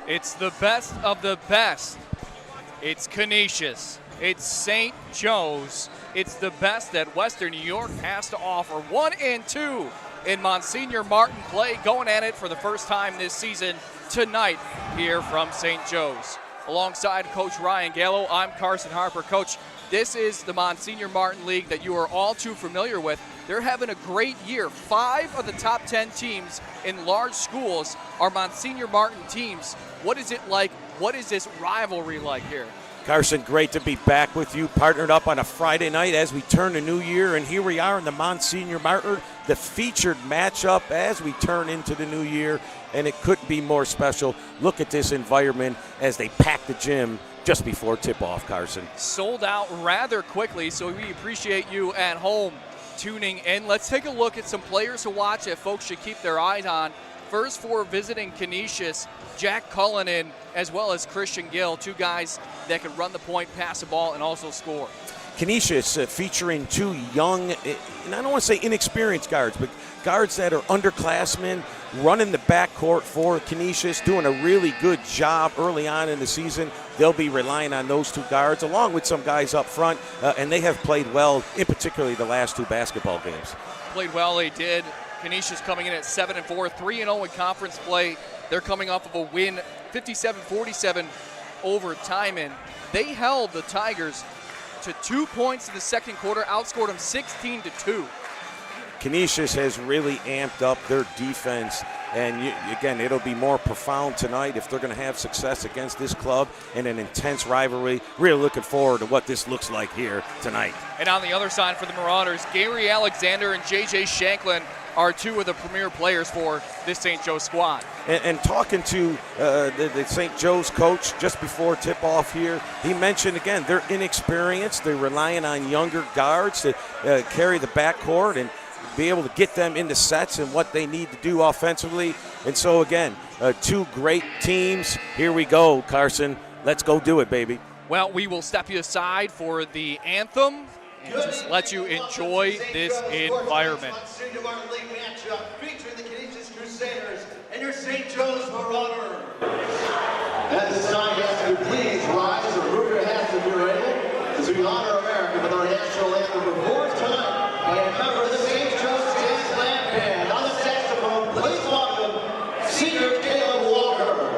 It's the best of the best. It's Canisius. It's St. Joe's. It's the best that Western New York has to offer. 1 and 2 in Monsignor Martin play, going at it for the first time this season tonight here from St. Joe's. Alongside Coach Ryan Gallo, I'm Carson Harper. Coach, this is the Monsignor Martin League that you are all too familiar with. They're having a great year. 5 of the top 10 teams in large schools are Monsignor Martin teams. What is it like? What is this rivalry like here? Carson, great to be back with you, partnered up on a Friday night as we turn the new year, and here we are in the Monsignor Martin, the featured matchup as we turn into the new year, and it couldn't be more special. Look at this environment as they pack the gym just before tip-off, Carson. Sold out rather quickly, so we appreciate you at home tuning in. Let's take a look at some players to watch that folks should keep their eyes on. First, for visiting Canisius, Jack Cullinan as well as Christian Gill, 2 guys that can run the point, pass the ball, and also score. Canisius featuring 2 young, and I don't want to say inexperienced guards, but guards that are underclassmen, running the backcourt for Canisius, doing a really good job early on in the season. They'll be relying on those 2 guards along with some guys up front, and they have played well, in particular the last 2 basketball games. Played well, they did. Canisius coming in at 7-4, 3-0 in conference play. They're coming off of a win, 57-47 over Timon. They held the Tigers to 2 points in the second quarter, outscored them 16-2. Canisius has really amped up their defense, and again, it'll be more profound tonight if they're going to have success against this club in an intense rivalry. Really looking forward to what this looks like here tonight. And on the other side for the Marauders, Gary Alexander and J.J. Shanklin are 2 of the premier players for this St. Joe squad. And talking to the St. Joe's coach just before tip-off here, he mentioned, again, they're inexperienced. They're relying on younger guards to carry the backcourt and be able to get them into sets and what they need to do offensively. And so, again, 2 great teams. Here we go, Carson. Let's go do it, baby. Well, we will step you aside for the anthem and just let you enjoy this environment. Monsignor Martin League matchup featuring the Canisius Crusaders and your St. Joe's Marauders. At this time, yes, would please rise or move your hats if you're able, as we honor America with our national anthem for the 4th time by a member of the St. Joe's Jazz Band Band. On the saxophone, please welcome Senior Caleb Walker.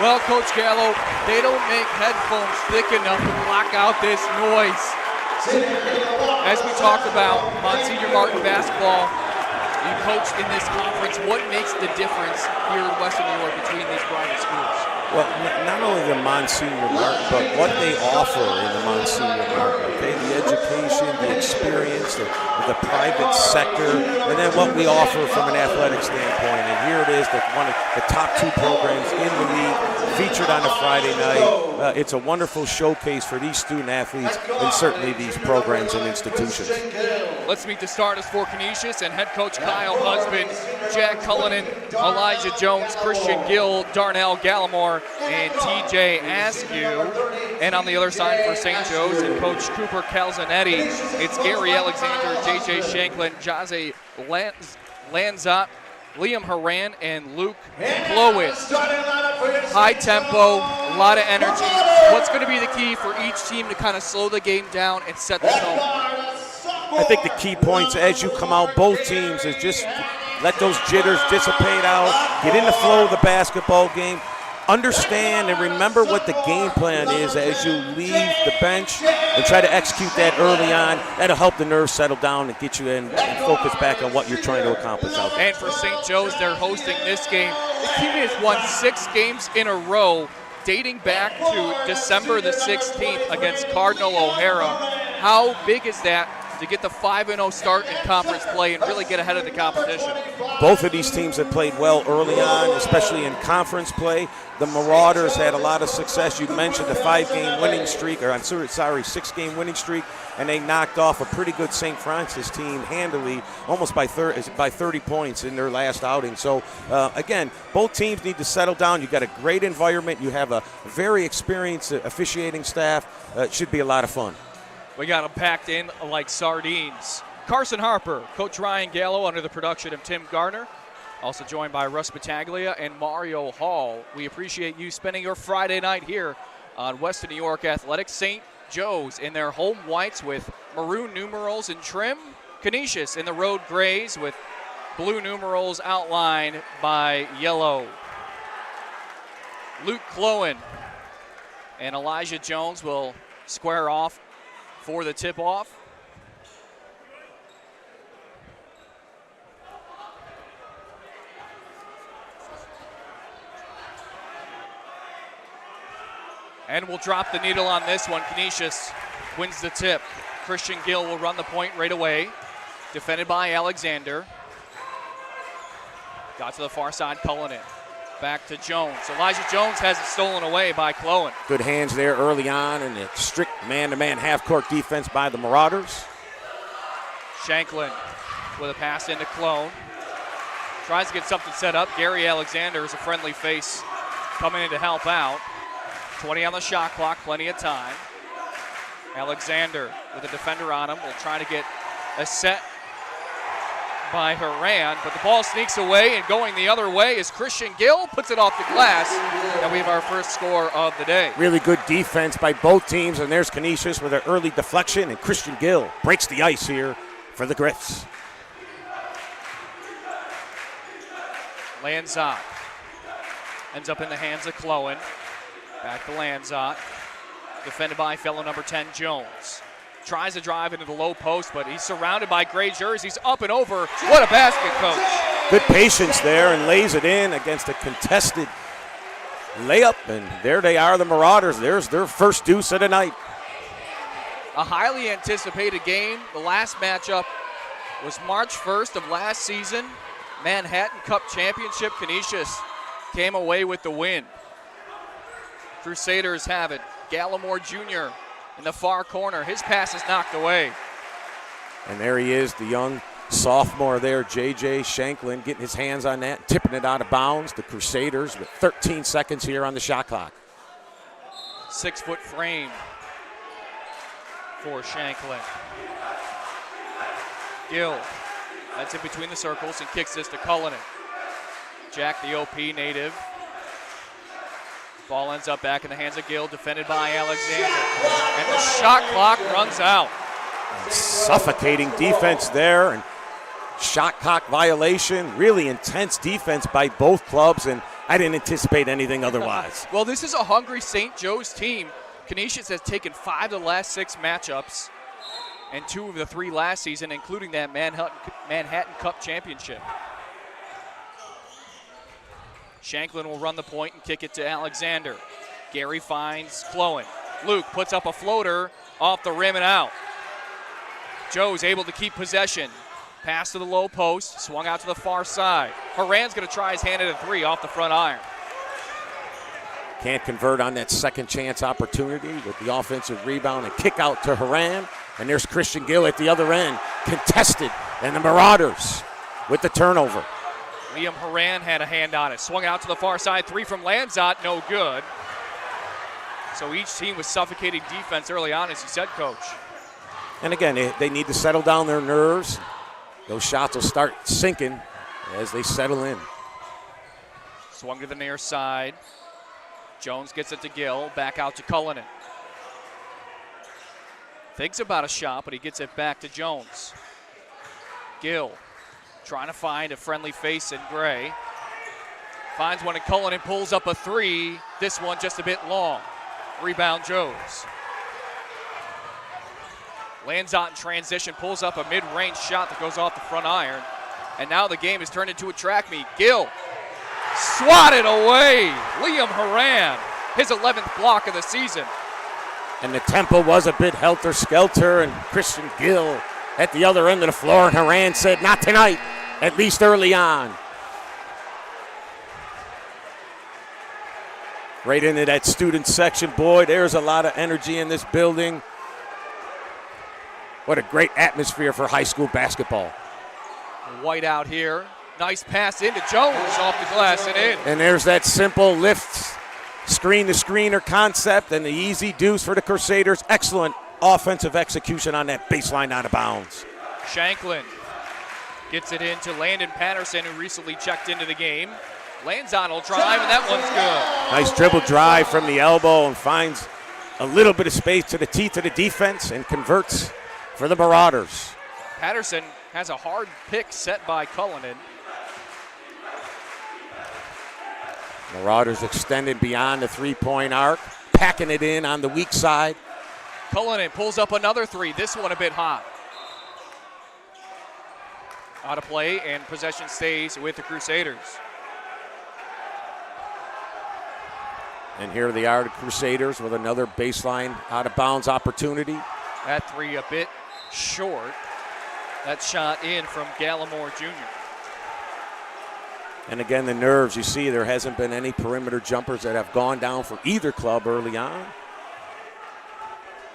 Well, Coach Gallo, they don't make headphones thick enough to block out this noise. As we talked about Monsignor Martin basketball, you coached in this conference. What makes the difference here in Western New York between these private schools? Well, not only the Monsignor Martin, but what they offer in the Monsignor Martin, okay? The education, the experience, the private sector, and then what we offer from an athletic standpoint. And here it is, one of the top 2 programs in the league, featured on a Friday night. It's a wonderful showcase for these student athletes and certainly these programs and institutions. Let's meet the starters for Canisius and head coach Kyle Husband, Jack Cullinan, Elijah Jones, Christian Gill, Darnell Gallimore, and TJ Askew. And on the other side for St. Joe's and Coach Cooper Calzanetti, it's Gary Alexander, JJ Shanklin, Jose Lanzat, Liam Haran, and Luke Clowis. High tempo, a lot of energy. What's going to be the key for each team to kind of slow the game down and set the tone? I think the key points as you come out, both teams, is just let those jitters dissipate out, get in the flow of the basketball game, understand and remember what the game plan is as you leave the bench and try to execute that early on. That'll help the nerves settle down and get you in and focus back on what you're trying to accomplish out there. And for St. Joe's, they're hosting this game. The team has won 6 games in a row, dating back to December the 16th against Cardinal O'Hara. How big is that to get the 5-0 start in conference play and really get ahead of the competition? Both of these teams have played well early on, especially in conference play. The Marauders had a lot of success. You mentioned the 5-game winning streak, or 6-game winning streak, and they knocked off a pretty good St. Francis team handily, almost by 30 points in their last outing. So, again, both teams need to settle down. You've got a great environment. You have a very experienced officiating staff. It should be a lot of fun. We got them packed in like sardines. Carson Harper, Coach Ryan Gallo under the production of Tim Garner. Also joined by Russ Battaglia and Mario Hall. We appreciate you spending your Friday night here on Western New York Athletics. St. Joe's in their home whites with maroon numerals and trim. Canisius in the road grays with blue numerals outlined by yellow. Luke Clowen and Elijah Jones will square off for the tip-off. And we'll drop the needle on this one. Canisius wins the tip. Christian Gill will run the point right away. Defended by Alexander. Got to the far side, Cullinan. Back to Jones. Elijah Jones has it stolen away by Clowen. Good hands there early on, and a strict man-to-man half-court defense by the Marauders. Shanklin with a pass into Clone. Tries to get something set up. Gary Alexander is a friendly face coming in to help out. 20 on the shot clock, plenty of time. Alexander with a defender on him will try to get a set by Haran, but the ball sneaks away, and going the other way is Christian Gill, puts it off the glass, and we have our first score of the day. Really good defense by both teams, and there's Canisius with an early deflection, and Christian Gill breaks the ice here for the Griffs. Lanzat ends up in the hands of Clowen. Back to Lanzat, defended by fellow number 10, Jones. Tries to drive into the low post, but he's surrounded by gray jerseys. Up and over. What a basket, Coach. Good patience there, and lays it in against a contested layup, and there they are, the Marauders. There's their first deuce of the night. A highly anticipated game. The last matchup was March 1st of last season. Manhattan Cup Championship. Canisius came away with the win. Crusaders have it. Gallimore Jr. in the far corner. His pass is knocked away. And there he is, the young sophomore there, J.J. Shanklin, getting his hands on that, tipping it out of bounds. The Crusaders with 13 seconds here on the shot clock. 6-foot frame for Shanklin. Gill, that's in between the circles and kicks this to Cullinan. Jack, the OP native. Ball ends up back in the hands of Gill, defended by Alexander. And the shot clock runs out. Suffocating defense there, and shot clock violation. Really intense defense by both clubs, and I didn't anticipate anything otherwise. Well, this is a hungry St. Joe's team. Canisius has taken 5 of the last 6 matchups and 2 of the 3 last season, including that Manhattan Cup Championship. Shanklin will run the point and kick it to Alexander. Gary finds Clowen. Luke puts up a floater off the rim and out. Joe's able to keep possession. Pass to the low post, swung out to the far side. Haran's going to try his hand at a three off the front iron. Can't convert on that second chance opportunity with the offensive rebound and kick out to Haran. And there's Christian Gill at the other end, contested, and the Marauders with the turnover. Liam Haran had a hand on it. Swung out to the far side. Three from Lanzot, no good. So each team was suffocating defense early on, as you said, Coach. And again, they need to settle down their nerves. Those shots will start sinking as they settle in. Swung to the near side. Jones gets it to Gill. Back out to Cullinan. Thinks about a shot, but he gets it back to Jones. Gill trying to find a friendly face in Gray. Finds one, and Cullinan pulls up a three. This one just a bit long. Rebound Jones. Lanzot in transition, pulls up a mid-range shot that goes off the front iron. And now the game has turned into a track meet. Gill swatted away. Liam Haran, his 11th block of the season. And the tempo was a bit helter-skelter, and Christian Gill at the other end of the floor, and Haran said, not tonight, at least early on. Right into that student section. Boy, there's a lot of energy in this building. What a great atmosphere for high school basketball. White out here. Nice pass into Jones off the glass and in. And there's that simple lift, screen-to-screener concept, and the easy deuce for the Crusaders. Excellent offensive execution on that baseline out of bounds. Shanklin gets it into Landon Patterson, who recently checked into the game. Lanzon will drive, and that one's good. Nice dribble drive from the elbow and finds a little bit of space to the teeth of the defense and converts for the Marauders. Patterson has a hard pick set by Cullinan. Marauders extended beyond the three-point arc, packing it in on the weak side. Cullinan pulls up another three, this one a bit hot. Out of play, and possession stays with the Crusaders. And here they are, the Crusaders, with another baseline out-of-bounds opportunity. That three a bit short. That shot in from Gallimore Jr. And again, the nerves, you see there hasn't been any perimeter jumpers that have gone down for either club early on.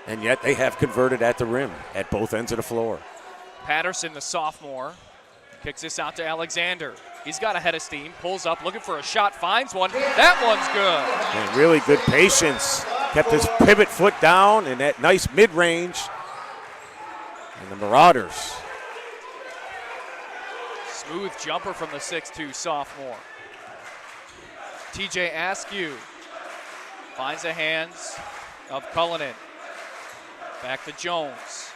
And yet they have converted at the rim at both ends of the floor. Patterson, the sophomore, kicks this out to Alexander. He's got a head of steam, pulls up, looking for a shot, finds one. That one's good. And really good patience. Kept his pivot foot down and that nice mid-range. And the Marauders. Smooth jumper from the 6'2 sophomore. TJ Askew finds the hands of Cullinan. Back to Jones.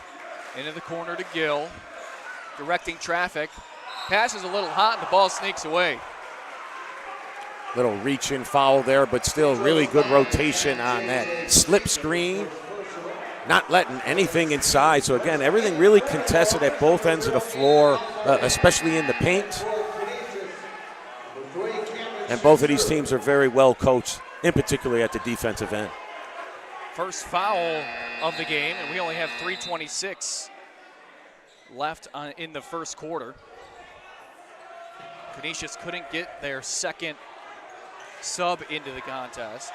Into the corner to Gill. Directing traffic. Pass is a little hot and the ball sneaks away. Little reach-in foul there, but still really good rotation on that slip screen. Not letting anything inside. So again, everything really contested at both ends of the floor, especially in the paint. And both of these teams are very well coached, in particular at the defensive end. First foul of the game, and we only have 3:26 left in the first quarter. Canisius couldn't get their second sub into the contest.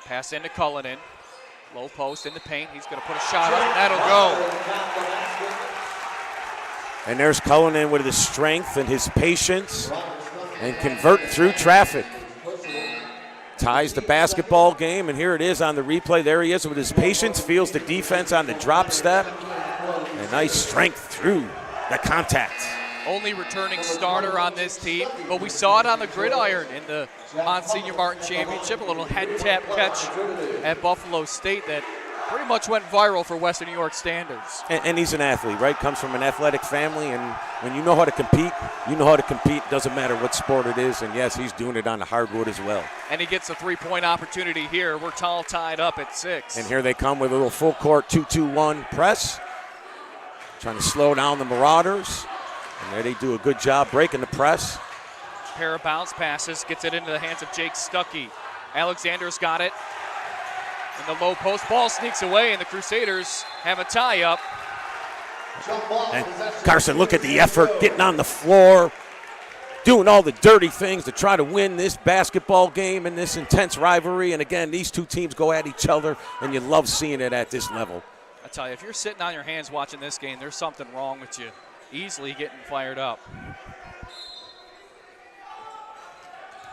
Pass into Cullinan. Low post in the paint. He's going to put a shot up, and that'll go. And there's Cullinan with his strength and his patience and convert through traffic. Ties the basketball game, and here it is on the replay. There he is with his patience, feels the defense on the drop step, and nice strength through the contact. Only returning starter on this team, but we saw it on the gridiron in the Monsignor Martin Championship, a little head tap catch at Buffalo State that pretty much went viral for Western New York standards. And he's an athlete, right? Comes from an athletic family, and when you know how to compete, you know how to compete. Doesn't matter what sport it is, and yes, he's doing it on the hardwood as well. And he gets a three-point opportunity here. We're all tied up at 6. And here they come with a little full court 2-2-1 press, trying to slow down the Marauders. And there they do a good job breaking the press. Pair of bounce passes, gets it into the hands of Jake Stuckey. Alexander's got it. And the low post ball sneaks away, and the Crusaders have a tie-up. And Carson, look at the effort, getting on the floor, doing all the dirty things to try to win this basketball game in this intense rivalry. And again, these two teams go at each other, and you love seeing it at this level. I tell you, if you're sitting on your hands watching this game, there's something wrong with you. Easily getting fired up.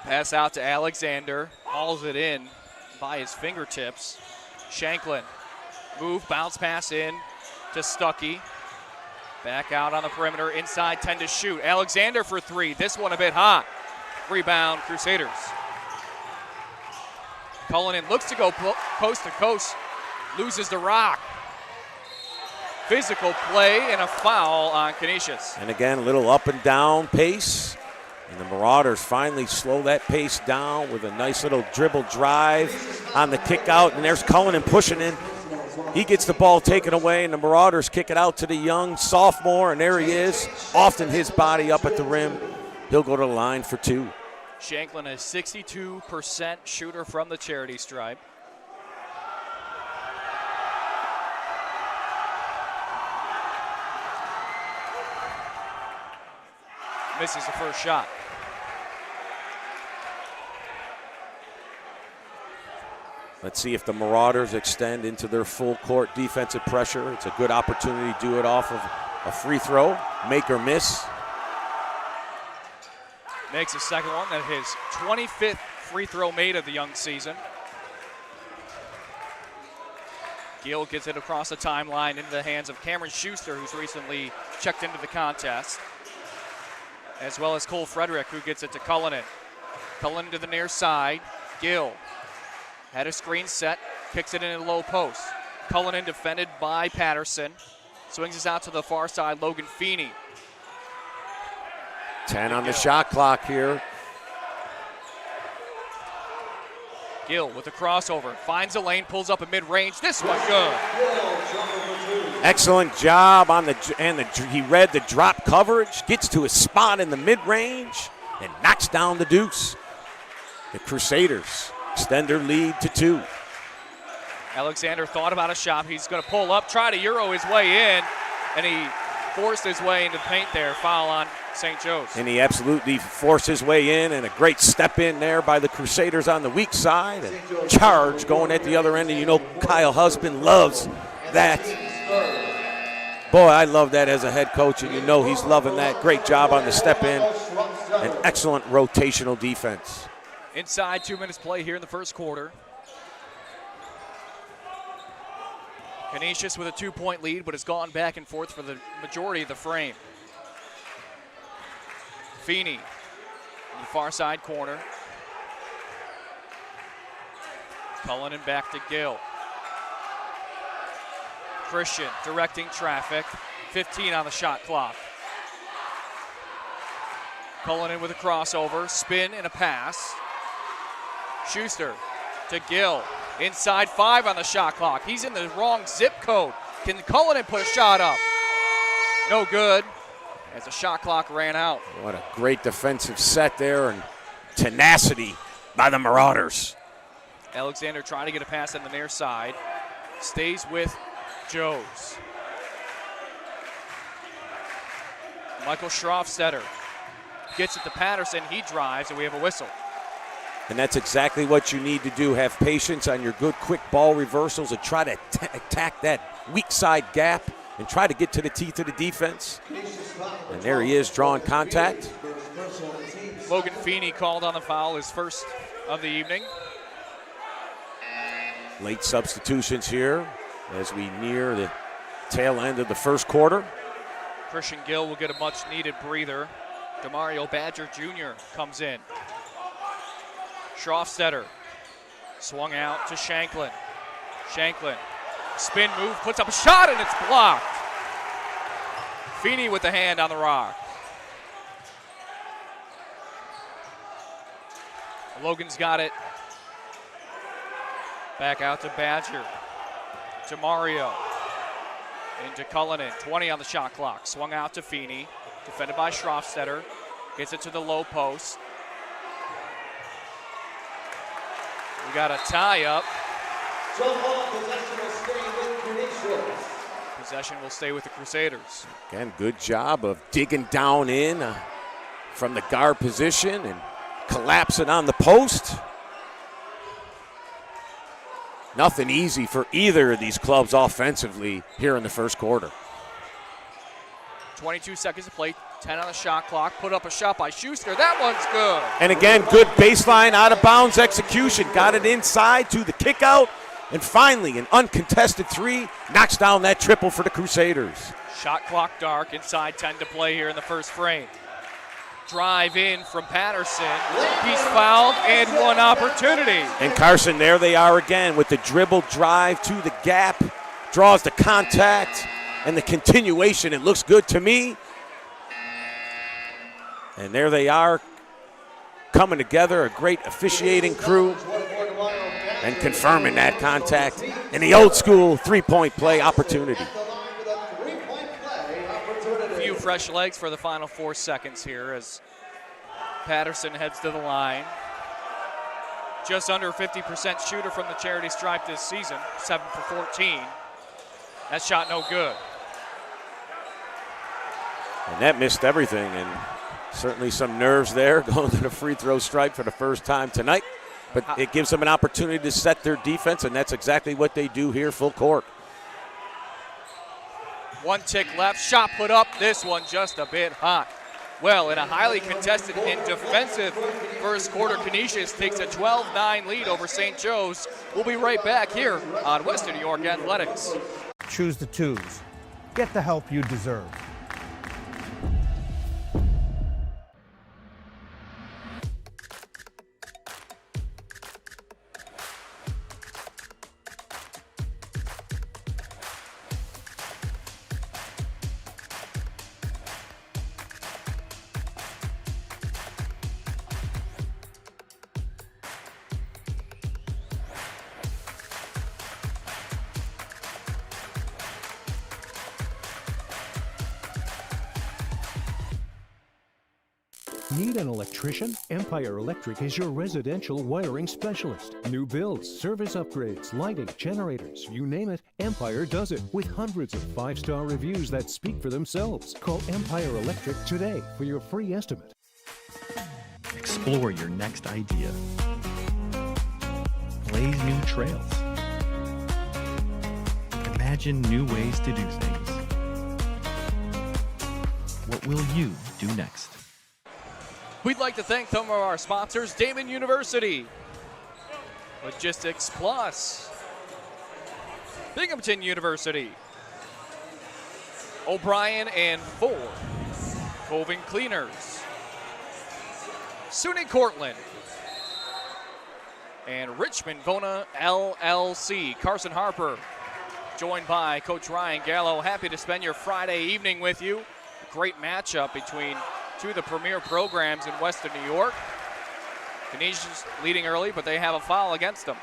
Pass out to Alexander, hauls it in by his fingertips. Shanklin, move, bounce pass in to Stuckey. Back out on the perimeter, inside 10 to shoot. Alexander for three, this one a bit hot. Rebound, Crusaders. Cullinan looks to go coast to coast, loses the rock. Physical play and a foul on Canisius. And again, a little up and down pace. And the Marauders finally slow that pace down with a nice little dribble drive on the kick out. And there's Cullinan pushing in. He gets the ball taken away, and the Marauders kick it out to the young sophomore, and there he is, often his body up at the rim. He'll go to the line for two. Shanklin, a 62% shooter from the charity stripe. Misses the first shot. Let's see if the Marauders extend into their full court defensive pressure. It's a good opportunity to do it off of a free throw, make or miss. Makes a second one, that his 25th free throw made of the young season. Gill gets it across the timeline into the hands of Cameron Schuster, who's recently checked into the contest, as well as Cole Frederick, who gets it to Cullinan. Cullinan to the near side. Gill had a screen set, kicks it in the low post. Cullinan defended by Patterson. Swings us out to the far side, Logan Feeney. 10 on the shot clock here. Gill with the crossover, finds a lane, pulls up a mid-range. This one good. Excellent job on he read the drop coverage, gets to his spot in the mid-range, and knocks down the deuce. The Crusaders extend their lead to two. Alexander thought about a shot. He's going to pull up, try to Euro his way in, and he forced his way into paint there. Foul on St. Joe's. And he absolutely forced his way in, and a great step in there by the Crusaders on the weak side. And charge going at the other end, and you know Kyle Husband loves that. Boy, I love that as a head coach, and you know he's loving that. Great job on the step in, and excellent rotational defense. Inside 2 minutes play here in the first quarter. Canisius with a 2-point lead, but has gone back and forth for the majority of the frame. Feeney in the far side corner. Cullinan back to Gill. Christian directing traffic. 15 on the shot clock. Cullinan with a crossover, spin and a pass. Schuster to Gill. Inside 5 on the shot clock. He's in the wrong zip code. Can Cullinan put a shot up? No good, as the shot clock ran out. What a great defensive set there, and tenacity by the Marauders. Alexander trying to get a pass on the near side. Stays with Joes. Michael Schroffstetter gets it to Patterson. He drives, and we have a whistle. And that's exactly what you need to do. Have patience on your good, quick ball reversals and try to attack that weak side gap and try to get to the teeth of the defense. And there he is, drawing contact. Logan Feeney called on the foul, his first of the evening. Late substitutions here as we near the tail end of the first quarter. Christian Gill will get a much-needed breather. Demario Badger Jr. comes in. Schroffstetter swung out to Shanklin. Shanklin, spin move, puts up a shot, and it's blocked. Feeney with the hand on the rock. Logan's got it. Back out to Badger. To Mario. Into Cullinan. 20 on the shot clock. Swung out to Feeney. Defended by Schroffstetter. Gets it to the low post. We got a tie-up. Jump ball, possession will stay with Canisius. Possession will stay with the Crusaders. Again, good job of digging down in from the guard position and collapsing on the post. Nothing easy for either of these clubs offensively here in the first quarter. 22 seconds to play, 10 on the shot clock. Put up a shot by Schuster. That one's good. And again, good baseline out of bounds execution. Got it inside to the kick out. And finally, an uncontested three knocks down that triple for the Crusaders. Shot clock dark, inside 10 to play here in the first frame. Drive in from Patterson. He's fouled and one opportunity. And Carson, there they are again with the dribble drive to the gap. Draws the contact and the continuation. It looks good to me. And there they are coming together, a great officiating crew. And confirming that contact in the old school three-point play opportunity. A few fresh legs for the final 4 seconds here as Patterson heads to the line. Just under 50% shooter from the charity stripe this season, 7 for 14. That shot no good. And that missed everything, and certainly some nerves there going to the free throw stripe for the first time tonight. But it gives them an opportunity to set their defense, and that's exactly what they do here, full court. One tick left, shot put up, this one just a bit hot. Well, in a highly contested and defensive first quarter, Canisius takes a 12-9 lead over St. Joe's. We'll be right back here on Western New York Athletics. Choose the twos. Get the help you deserve. Need an electrician? Empire Electric is your residential wiring specialist. New builds, service upgrades, lighting, generators, you name it, Empire does it with hundreds of 5-star reviews that speak for themselves. Call Empire Electric today for your free estimate. Explore your next idea. Blaze new trails. Imagine new ways to do things. What will you do next? We'd like to thank some of our sponsors, Damon University, Logistics Plus, Binghamton University, O'Brien and Ford, Coven Cleaners, SUNY Cortland, and Richmond Vona LLC. Carson Harper, joined by Coach Ryan Gallo. Happy to spend your Friday evening with you. A great matchup between two of the premier programs in Western New York. Canisius leading early, but they have a foul against them.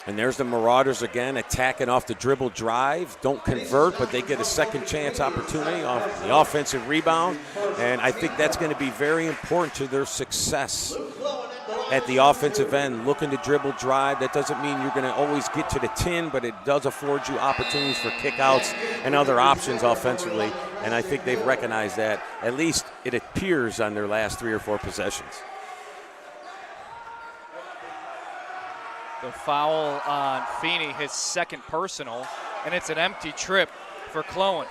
And there's the Marauders again, attacking off the dribble drive. Don't convert, but they get a second chance opportunity off the offensive rebound. And I think that's going to be very important to their success at the offensive end. Looking to dribble drive. That doesn't mean you're going to always get to the tin, but it does afford you opportunities for kickouts and other options offensively. And I think they've recognized that. At least it appears on their last 3 or 4 possessions. The foul on Feeney, his second personal, and it's an empty trip for Clowen.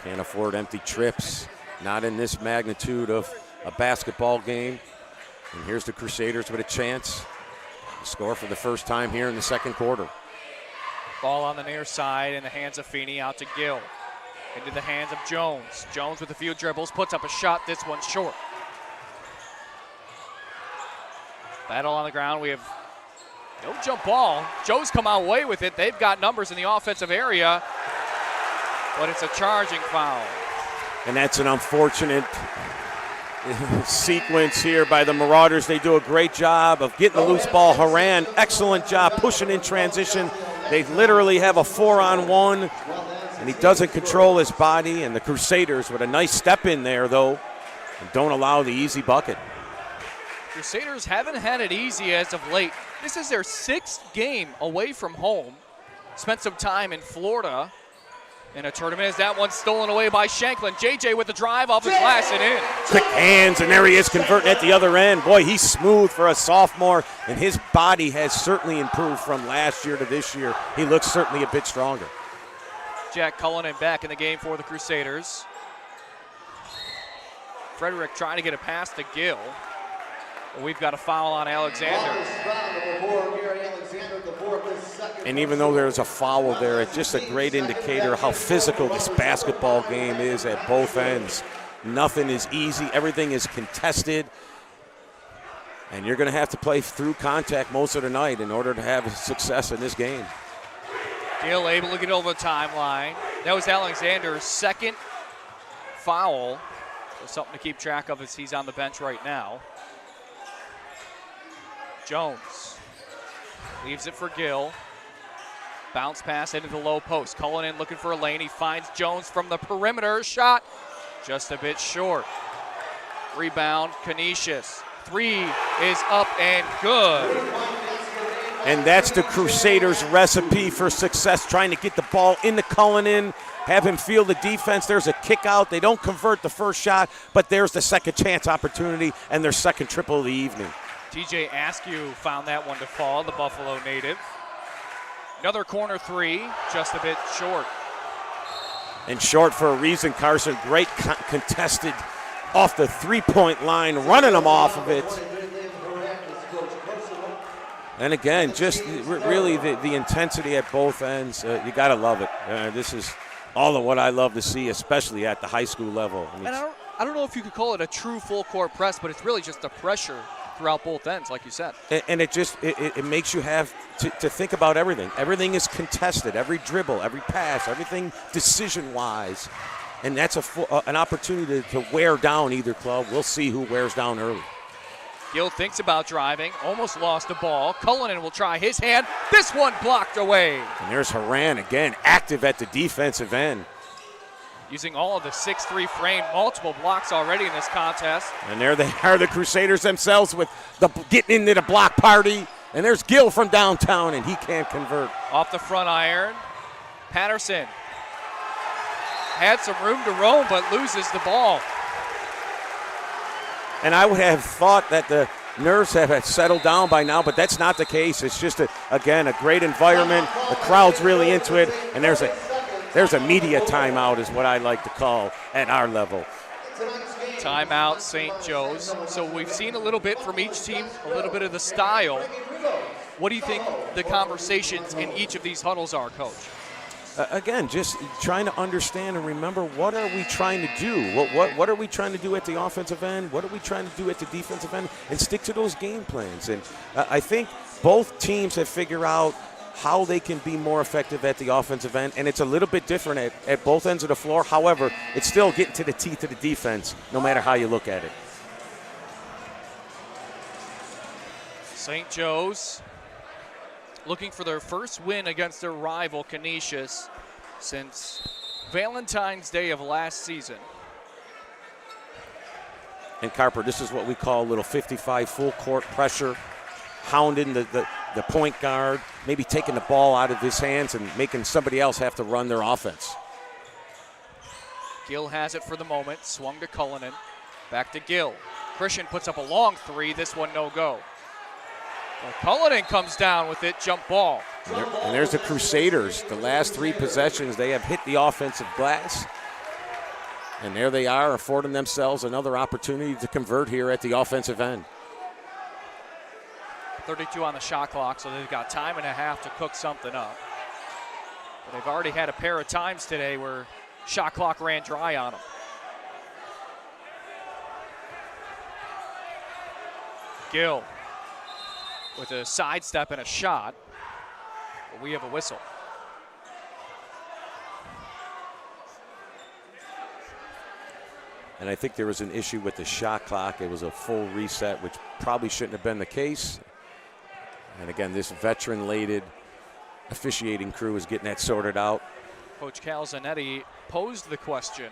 Can't afford empty trips, not in this magnitude of a basketball game. And here's the Crusaders with a chance to score for the first time here in the second quarter. Ball on the near side in the hands of Feeney, out to Gill. Into the hands of Jones. Jones with a few dribbles, puts up a shot, this one's short. Battle on the ground, we have no jump ball. Joe's come out away with it. They've got numbers in the offensive area, but it's a charging foul. And that's an unfortunate sequence here by the Marauders. They do a great job of getting the loose ball. Haran, excellent job pushing in transition. They literally have a 4-on-1, and he doesn't control his body. And the Crusaders with a nice step in there, though, and don't allow the easy bucket. Crusaders haven't had it easy as of late. This is their 6th game away from home. Spent some time in Florida in a tournament as that one's stolen away by Shanklin. JJ with the drive off the glass and in. Quick hands, and there he is converting at the other end. Boy, he's smooth for a sophomore, and his body has certainly improved from last year to this year. He looks certainly a bit stronger. Jack Cullinan back in the game for the Crusaders. Frederick trying to get it past to Gill. But we've got a foul on Alexander. And even though there's a foul there, it's just a great indicator how physical this basketball game is at both ends. Nothing is easy. Everything is contested. And you're going to have to play through contact most of the night in order to have success in this game. Gill able to get over the timeline. That was Alexander's 2nd foul. So something to keep track of as he's on the bench right now. Jones leaves it for Gill. Bounce pass into the low post. Cullinan looking for a lane. He finds Jones from the perimeter. Shot just a bit short. Rebound, Canisius. 3 is up and good. And that's the Crusaders' recipe for success, trying to get the ball into Cullinan, have him feel the defense. There's a kick out. They don't convert the first shot, but there's the second chance opportunity and their second triple of the evening. TJ Askew found that one to fall, the Buffalo native. Another corner 3, just a bit short. And short for a reason, Carson. Great contested off the three-point line, running them off of it. And again, just really the intensity at both ends. You got to love it. This is all of what I love to see, especially at the high school level. I mean, and I don't know if you could call it a true full-court press, but it's really just the pressure throughout both ends, like you said. And it makes you have to think about everything. Everything is contested, every dribble, every pass, everything decision-wise. And that's an opportunity to wear down either club. We'll see who wears down early. Gill thinks about driving, almost lost the ball. Cullinan will try his hand. This one blocked away. And there's Haran again, active at the defensive end. Using all of the 6'3 frame, multiple blocks already in this contest. And there they are, the Crusaders themselves with getting into the block party. And there's Gill from downtown, and he can't convert. Off the front iron, Patterson had some room to roam, but loses the ball. And I would have thought that the nerves have settled down by now, but that's not the case. It's just, again, a great environment. The crowd's really into it, and there's a media timeout is what I like to call at our level. Timeout, St. Joe's. So we've seen a little bit from each team, a little bit of the style. What do you think the conversations in each of these huddles are, Coach? Again, just trying to understand and remember, what are we trying to do? What are we trying to do at the offensive end? What are we trying to do at the defensive end? And stick to those game plans. And I think both teams have figured out how they can be more effective at the offensive end, and it's a little bit different at both ends of the floor. However, it's still getting to the teeth of the defense, no matter how you look at it. St. Joe's looking for their first win against their rival, Canisius, since Valentine's Day of last season. And Carper, this is what we call a little 55 full court pressure, hounding the point guard, maybe taking the ball out of his hands and making somebody else have to run their offense. Gill has it for the moment, swung to Cullinan, back to Gill. Christian puts up a long 3, this one no go. Well, Cullinan comes down with it, jump ball. And there's the Crusaders. The last 3 possessions, they have hit the offensive glass. And there they are, affording themselves another opportunity to convert here at the offensive end. 32 on the shot clock, so they've got time and a half to cook something up. But they've already had a pair of times today where shot clock ran dry on them. Gill with a sidestep and a shot. But we have a whistle. And I think there was an issue with the shot clock. It was a full reset, which probably shouldn't have been the case. And again, this veteran-laden officiating crew is getting that sorted out. Coach Cal Zanetti posed the question.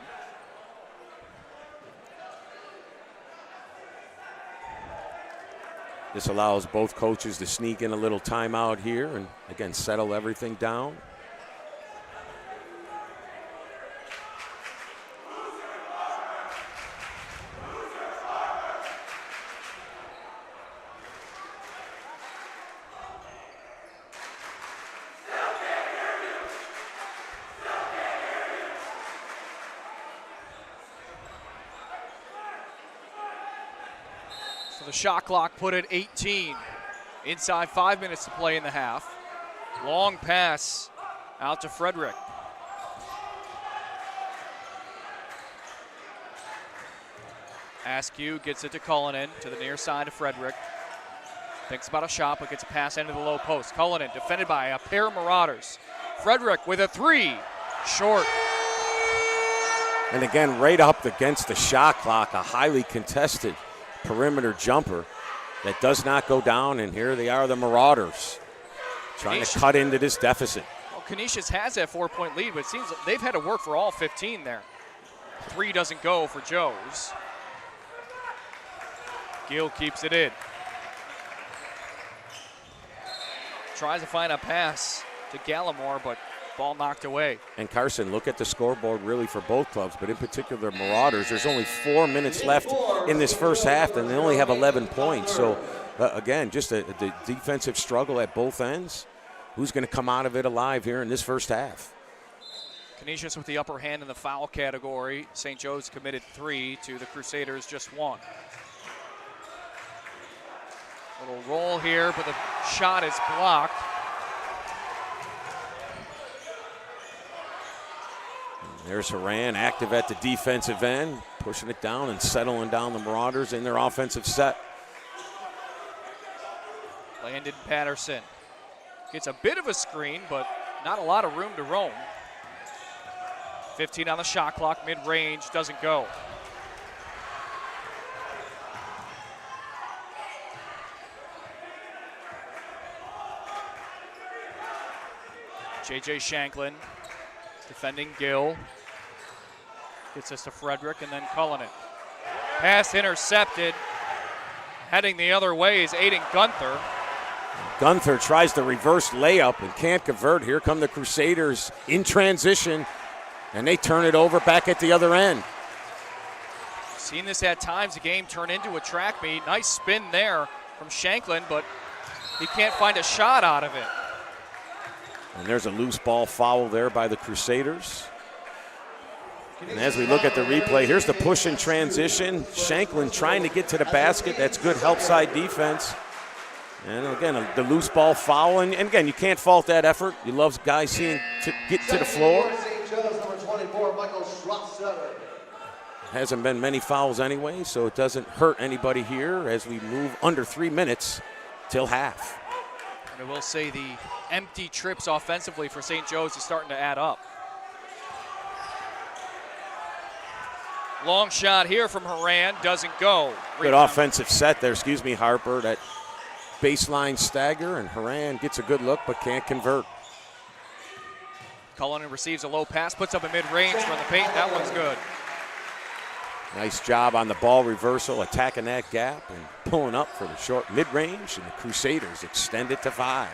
This allows both coaches to sneak in a little timeout here and, again, settle everything down. The shot clock put at 18. Inside 5 minutes to play in the half. Long pass out to Frederick. Askew gets it to Cullinan to the near side of Frederick. Thinks about a shot, but gets a pass into the low post. Cullinan defended by a pair of Marauders. Frederick with a three. Short. And again, right up against the shot clock, a highly contested perimeter jumper that does not go down, and here they are, the Marauders, trying to cut into this deficit. Well, Canisius has that 4-point lead, but it seems like they've had to work for all 15 there. Three doesn't go for Joes. Gill keeps it in. Tries to find a pass to Gallimore, but ball knocked away. And Carson, look at the scoreboard really for both clubs, but in particular Marauders. There's only 4 minutes left in this first half, and they only have 11 points. So, again, just the defensive struggle at both ends. Who's going to come out of it alive here in this first half? Canisius with the upper hand in the foul category. St. Joe's committed 3 to the Crusaders just 1. Little roll here, but the shot is blocked. There's Haran, active at the defensive end, pushing it down and settling down the Marauders in their offensive set. Landon Patterson gets a bit of a screen, but not a lot of room to roam. 15 on the shot clock, mid-range, doesn't go. J.J. Shanklin defending Gill. Gets us to Frederick and then Cullinan. Pass intercepted. Heading the other way is Aiden Gunther. Gunther tries the reverse layup and can't convert. Here come the Crusaders in transition, and they turn it over back at the other end. Seen this at times, the game turn into a track meet. Nice spin there from Shanklin, but he can't find a shot out of it. And there's a loose ball foul there by the Crusaders. And as we look at the replay, here's the push in transition. Shanklin trying to get to the basket. That's good help side defense. And again, the loose ball foul. And again, you can't fault that effort. You love guys seeing to get to the floor. Hasn't been many fouls anyway, so it doesn't hurt anybody here as we move under 3 minutes till half. And I will say the empty trips offensively for St. Joe's is starting to add up. Long shot here from Haran, doesn't go. Good offensive set there, Harper. That baseline stagger, and Haran gets a good look but can't convert. Cullinan receives a low pass, puts up a mid-range from the paint. That one's good. Nice job on the ball reversal, attacking that gap and pulling up for the short mid-range, and the Crusaders extend it to 5.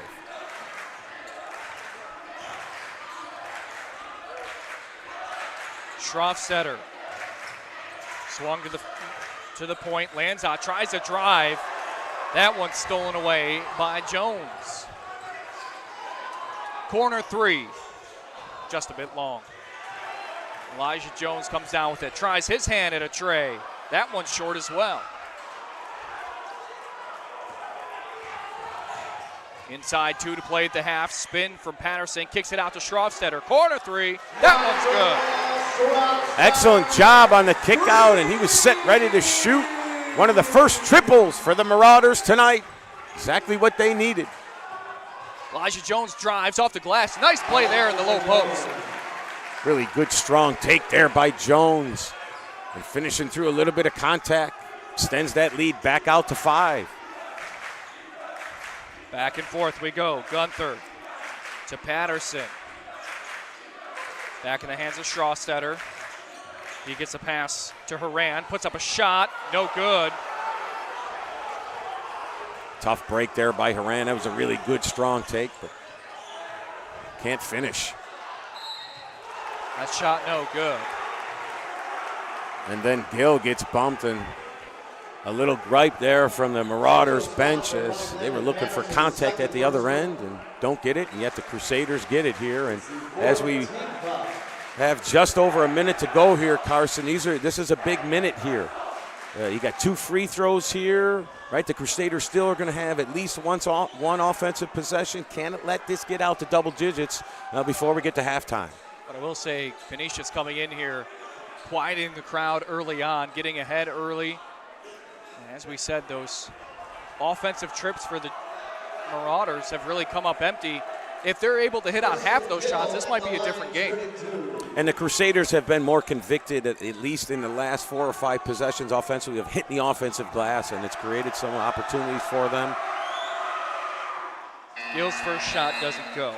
Schroffstetter swung to the point. Lands out, tries to drive. That one's stolen away by Jones. Corner 3, just a bit long. Elijah Jones comes down with it, tries his hand at a tray. That one's short as well. Inside 2 to play at the half. Spin from Patterson, kicks it out to Schroffstetter. Corner 3, that one's good. Excellent job on the kick out, and he was set ready to shoot. One of the first triples for the Marauders tonight. Exactly what they needed. Elijah Jones drives off the glass. Nice play there in the low post. Really good, strong take there by Jones. And finishing through a little bit of contact. Extends that lead back out to 5. Back and forth we go. Gunther to Patterson. Back in the hands of Schroffstetter. He gets a pass to Haran. Puts up a shot. No good. Tough break there by Haran. That was a really good, strong take, but can't finish. That shot no good. And then Gill gets bumped, and a little gripe there from the Marauders bench as they were looking for contact at the other end and don't get it, and yet the Crusaders get it here. And as we have just over a minute to go here, Carson, this is a big minute here. You got 2 free throws here, right? The Crusaders still are going to have at least one offensive possession. Can't let this get out to double digits before we get to halftime. But I will say, Canisius coming in here, quieting the crowd early on, getting ahead early. And as we said, those offensive trips for the Marauders have really come up empty. If they're able to hit on half those shots, this might be a different game. And the Crusaders have been more convicted, at least in the last 4 or 5 possessions offensively, of hitting the offensive glass, and it's created some opportunities for them. Gill's first shot doesn't go.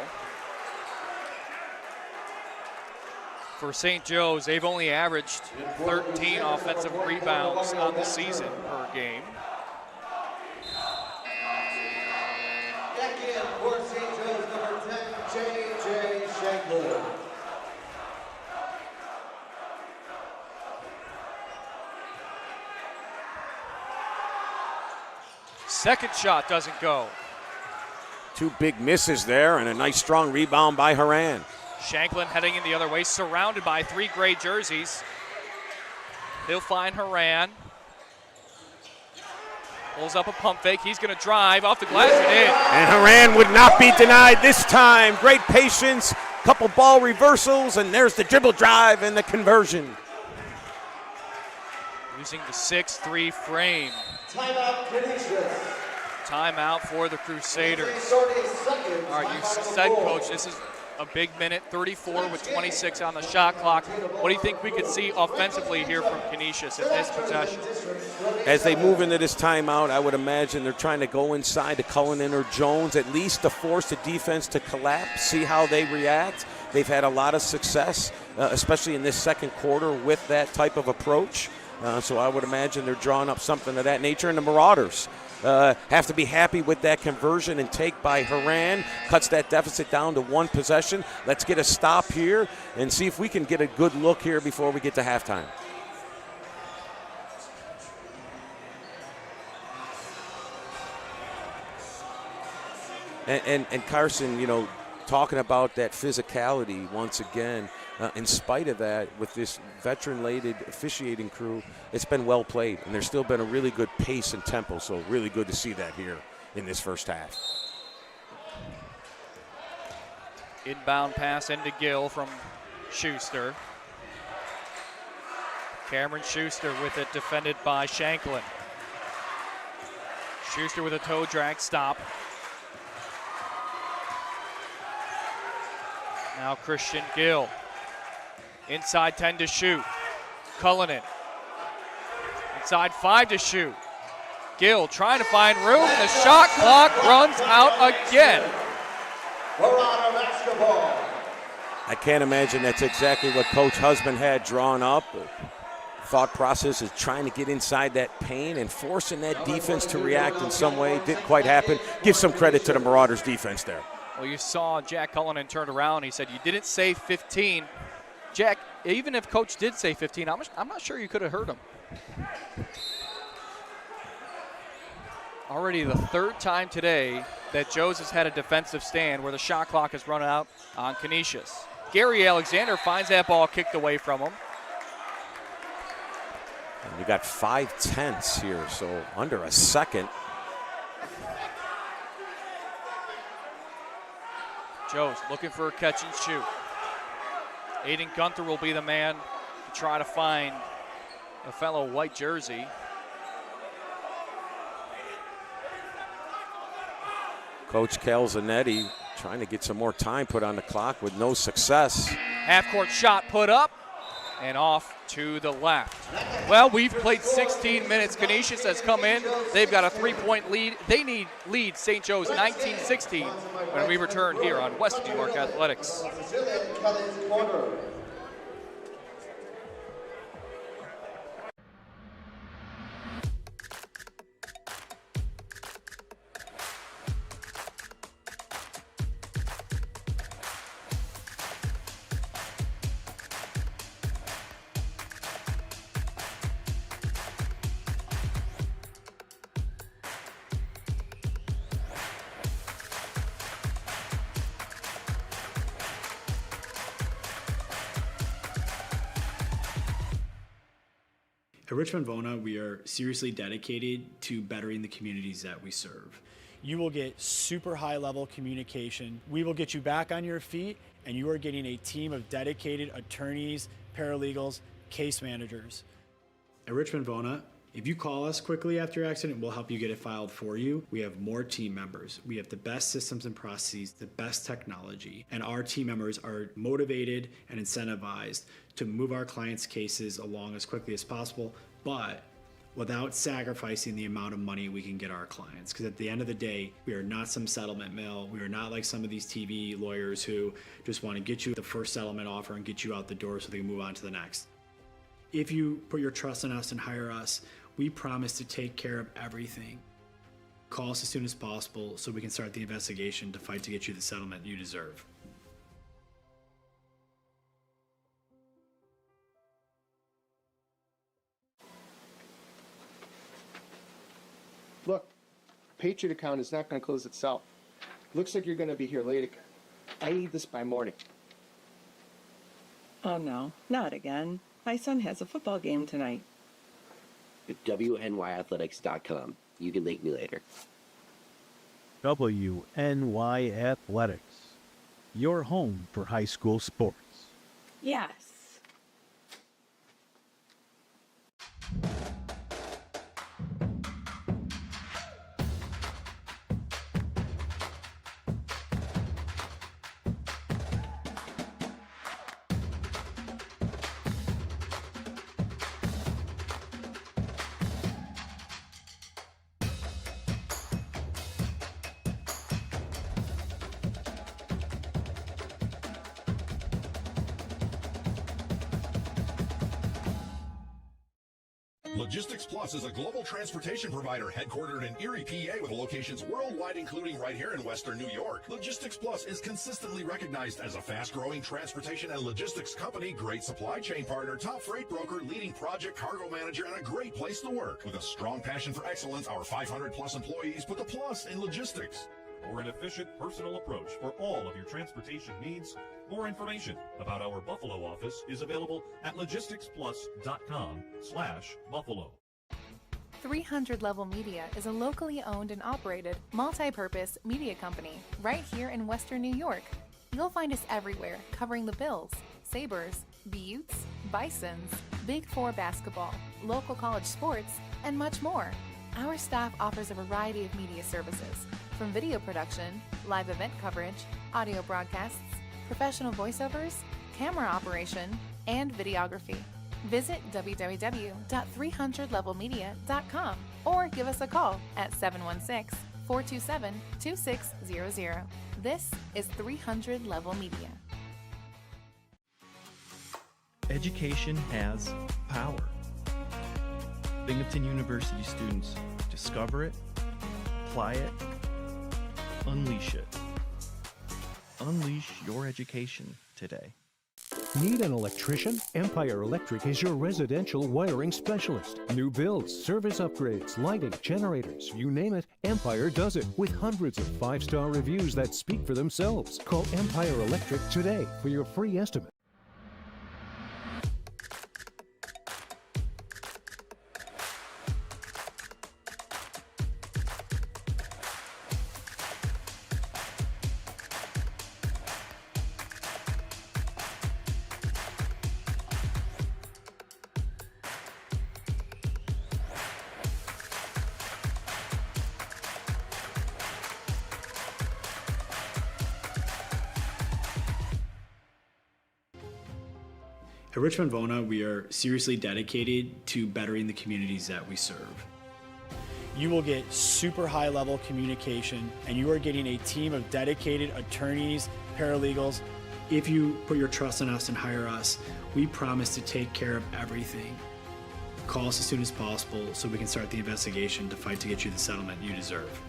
For St. Joe's, they've only averaged 13 offensive rebounds on the season per game. Back in for St. Joe's, number 10, J.J. Shanklin. Second shot doesn't go. 2 big misses there, and a nice strong rebound by Haran. Shanklin heading in the other way, surrounded by 3 gray jerseys. He'll find Haran. Pulls up a pump fake. He's going to drive off the glass and in. And Haran would not be denied this time. Great patience, couple ball reversals, and there's the dribble drive and the conversion. Using the 6-3 frame. Timeout, Canisius. Timeout for the Crusaders. 30 seconds. All right, you said, Coach, this is a big minute, 34 with 26 on the shot clock. What do you think we could see offensively here from Canisius in this possession? As they move into this timeout, I would imagine they're trying to go inside to Cullinan or Jones, at least to force the defense to collapse, see how they react. They've had a lot of success, especially in this second quarter, with that type of approach. So I would imagine they're drawing up something of that nature. And the Marauders have to be happy with that conversion and take by Haran. Cuts that deficit down to 1 possession. Let's get a stop here and see if we can get a good look here before we get to halftime. And Carson, you know, talking about that physicality once again, in spite of that, with this veteran-laden officiating crew, it's been well played, and there's still been a really good pace and tempo, so really good to see that here in this first half. Inbound pass into Gill from Schuster. Cameron Schuster with it, defended by Shanklin. Schuster with a toe drag stop. Now Christian Gill. Inside 10 to shoot. Cullinan. Inside 5 to shoot. Gill trying to find room. The shot clock runs out again. Marauder basketball. I can't imagine that's exactly what Coach Husband had drawn up. Thought process is trying to get inside that paint and forcing that defense to react in some way. Didn't quite happen. Give some credit to the Marauders defense there. Well, you saw Jack Cullinan turn around. He said, "You didn't say 15." Jack, even if Coach did say 15, I'm not sure you could have heard him. Already the 3rd time today that Joe's has had a defensive stand where the shot clock has run out on Canisius. Gary Alexander finds that ball kicked away from him. And you got 5/10 here, so under a second. Joe's looking for a catch and shoot. Aiden Gunther will be the man to try to find a fellow white jersey. Coach Calzanetti trying to get some more time put on the clock with no success. Half-court shot put up and off to the left. Well, we've played 16 minutes. Canisius has come in. They've got a 3-point lead. They need lead St. Joe's 19-16 when we return here on Western New York Athletics. At Richmond Vona, we are seriously dedicated to bettering the communities that we serve. You will get super high level communication. We will get you back on your feet, and you are getting a team of dedicated attorneys, paralegals, case managers. At Richmond Vona, if you call us quickly after your accident, we'll help you get it filed for you. We have more team members. We have the best systems and processes, the best technology, and our team members are motivated and incentivized to move our clients' cases along as quickly as possible, but without sacrificing the amount of money we can get our clients. Because at the end of the day, we are not some settlement mill. We are not like some of these TV lawyers who just want to get you the first settlement offer and get you out the door so they can move on to the next. If you put your trust in us and hire us, we promise to take care of everything. Call us as soon as possible so we can start the investigation to fight to get you the settlement you deserve. Look, Patriot account is not going to close itself. Looks like you're going to be here late again. I need this by morning. Oh no, not again. My son has a football game tonight. At WNYAthletics.com. You can thank me later. WNYAthletics, your home for high school sports. Yes. Logistics Plus is a global transportation provider headquartered in Erie, PA, with locations worldwide, including right here in Western New York. Logistics Plus is consistently recognized as a fast-growing transportation and logistics company, great supply chain partner, top freight broker, leading project cargo manager, and a great place to work. With a strong passion for excellence, our 500-plus employees put the plus in logistics. For an efficient, personal approach for all of your transportation needs, more information about our Buffalo office is available at logisticsplus.com/Buffalo. 300 Level Media is a locally owned and operated, multi-purpose media company right here in Western New York. You'll find us everywhere, covering the Bills, Sabres, Buttes, Bisons, Big Four basketball, local college sports, and much more. Our staff offers a variety of media services, from video production, live event coverage, audio broadcasts, professional voiceovers, camera operation, and videography. Visit www.300levelmedia.com or give us a call at 716-427-2600. This is 300 Level Media. Education has power. Binghamton University students discover it, apply it, unleash it. Unleash your education today. Need an electrician? Empire Electric is your residential wiring specialist. New builds, service upgrades, lighting, generators, you name it, Empire does it with hundreds of 5-star reviews that speak for themselves. Call Empire Electric today for your free estimate. At Richmond Vona, we are seriously dedicated to bettering the communities that we serve. You will get super high level communication, and you are getting a team of dedicated attorneys, paralegals. If you put your trust in us and hire us, we promise to take care of everything. Call us as soon as possible so we can start the investigation to fight to get you the settlement you deserve.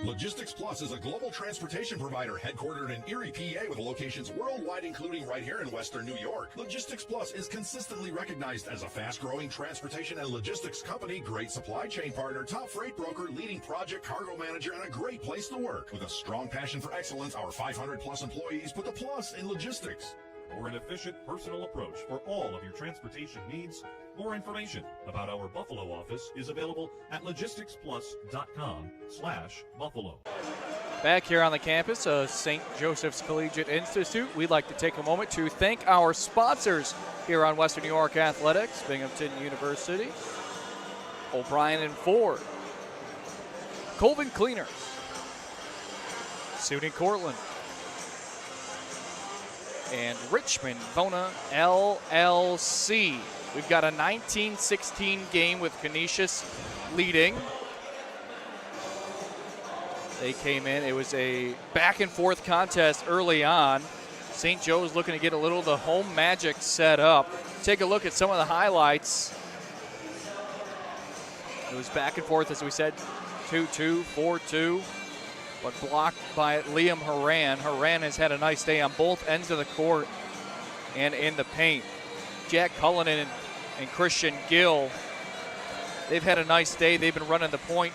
Logistics Plus is a global transportation provider headquartered in Erie, PA with locations worldwide, including right here in Western New York. Logistics Plus is consistently recognized as a fast-growing transportation and logistics company, great supply chain partner, top freight broker, leading project cargo manager, and a great place to work. With a strong passion for excellence, our 500-plus employees put the plus in logistics. For an efficient, personal approach for all of your transportation needs, more information about our Buffalo office is available at logisticsplus.com/Buffalo. Back here on the campus of St. Joseph's Collegiate Institute, we'd like to take a moment to thank our sponsors here on Western New York Athletics, Binghamton University, O'Brien and Ford, Colvin Cleaners, SUNY Cortland, and Richmond Bona LLC. We've got a 19-16 game with Canisius leading. They came in. It was a back-and-forth contest early on. St. Joe's looking to get a little of the home magic set up. Take a look at some of the highlights. It was back and forth, as we said, 2-2, 4-2, but blocked by Liam Horan. Horan has had a nice day on both ends of the court and in the paint. Jack Cullinan and Christian Gill, they've had a nice day. They've been running the point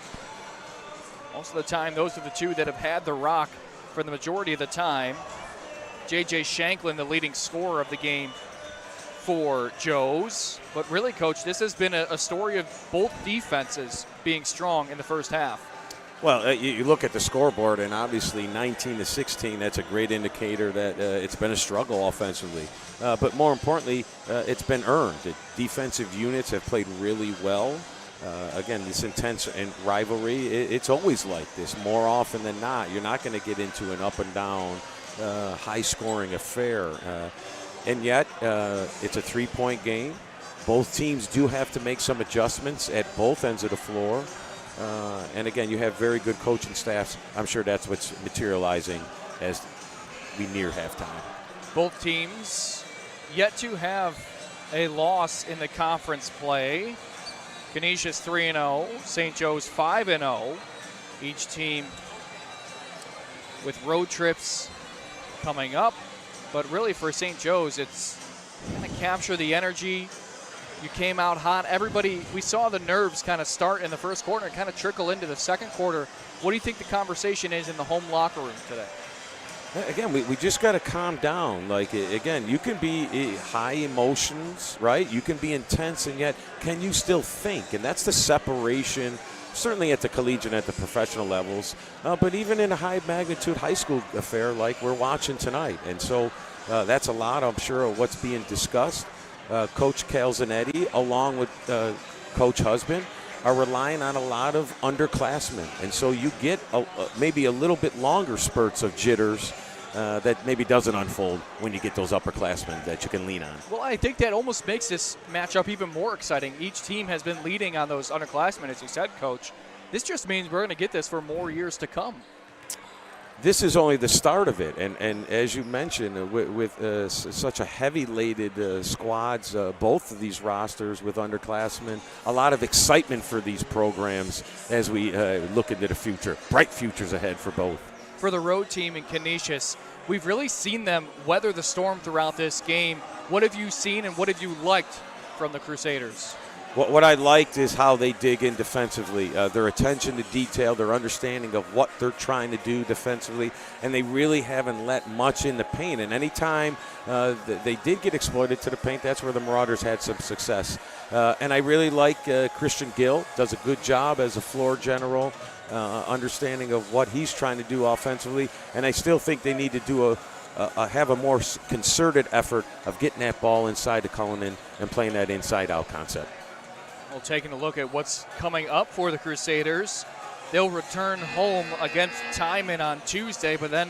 most of the time. Those are the two that have had the rock for the majority of the time. J.J. Shanklin, the leading scorer of the game for Joe's. But really, Coach, this has been a story of both defenses being strong in the first half. Well, you look at the scoreboard, and obviously 19-16, that's a great indicator that it's been a struggle offensively. But more importantly, it's been earned. The defensive units have played really well. Again, this intense and rivalry, it's always like this. More often than not, you're not going to get into an up and down, high-scoring affair. And yet, it's a three-point game. Both teams do have to make some adjustments at both ends of the floor. And again, you have very good coaching staffs. I'm sure that's what's materializing as we near halftime. Both teams yet to have a loss in the conference play. Canisius 3-0, St. Joe's 5-0. Each team with road trips coming up. But really for St. Joe's, it's kind of capture the energy. You came out hot. Everybody, we saw the nerves kind of start in the first quarter and kind of trickle into the second quarter. What do you think the conversation is in the home locker room today? Again, we just got to calm down. Like, again, you can be high emotions, right? You can be intense, and yet can you still think? And that's the separation, certainly at the collegiate, at the professional levels, but even in a high-magnitude high school affair like we're watching tonight. And so that's a lot, I'm sure, of what's being discussed. Coach Calzanetti, along with Coach Husband, are relying on a lot of underclassmen. And so you get maybe a little bit longer spurts of jitters that maybe doesn't unfold when you get those upperclassmen that you can lean on. Well, I think that almost makes this matchup even more exciting. Each team has been leading on those underclassmen, as you said, Coach. This just means we're going to get this for more years to come. This is only the start of it, and as you mentioned, with such a heavy-laden squads, both of these rosters with underclassmen, a lot of excitement for these programs as we look into the future. Bright futures ahead for both. For the road team in Canisius, we've really seen them weather the storm throughout this game. What have you seen and what have you liked from the Crusaders? What I liked is how they dig in defensively, their attention to detail, their understanding of what they're trying to do defensively, and they really haven't let much in the paint. And anytime they did get exploited to the paint, that's where the Marauders had some success. And I really like Christian Gill, does a good job as a floor general, understanding of what he's trying to do offensively. And I still think they need to do have a more concerted effort of getting that ball inside the Cullinan and playing that inside-out concept. Well, taking a look at what's coming up for the Crusaders, they'll return home against Timon on Tuesday, but then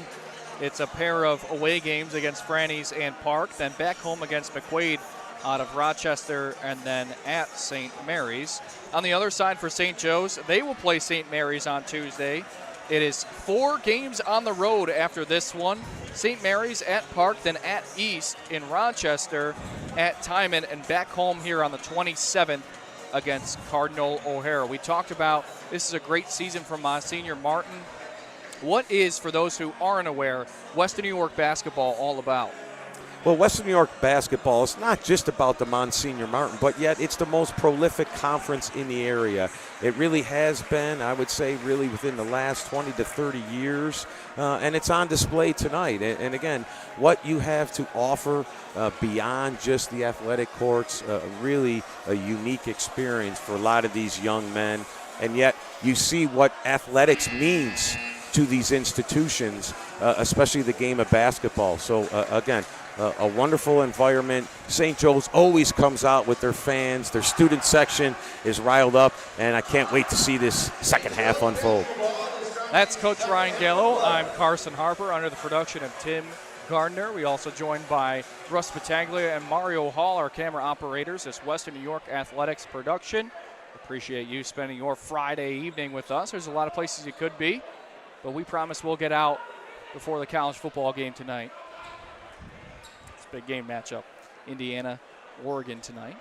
it's a pair of away games against Franny's and Park, then back home against McQuaid out of Rochester, and then at St. Mary's. On the other side for St. Joe's, they will play St. Mary's on Tuesday. It is 4 games on the road after this one. St. Mary's at Park, then at East in Rochester, at Timon, and back home here on the 27th against Cardinal O'Hara. We talked about this is a great season for Monsignor Martin. What is, for those who aren't aware, Western New York basketball all about? Well, Western New York basketball is not just about the Monsignor Martin, but yet it's the most prolific conference in the area. It really has been, I would say, really within the last 20 to 30 years, and it's on display tonight. And again, what you have to offer beyond just the athletic courts, really a unique experience for a lot of these young men. And yet you see what athletics means to these institutions, especially the game of basketball. So again, a wonderful environment. St. Joe's always comes out with their fans. Their student section is riled up, and I can't wait to see this second half unfold. That's Coach Ryan Gallo. I'm Carson Harper, under the production of Tim Gardner. We also joined by Russ Battaglia and Mario Hall, our camera operators. This Western New York Athletics production. Appreciate you spending your Friday evening with us. There's a lot of places you could be, but we promise we'll get out before the college football game tonight. It's a big game matchup. Indiana, Oregon tonight.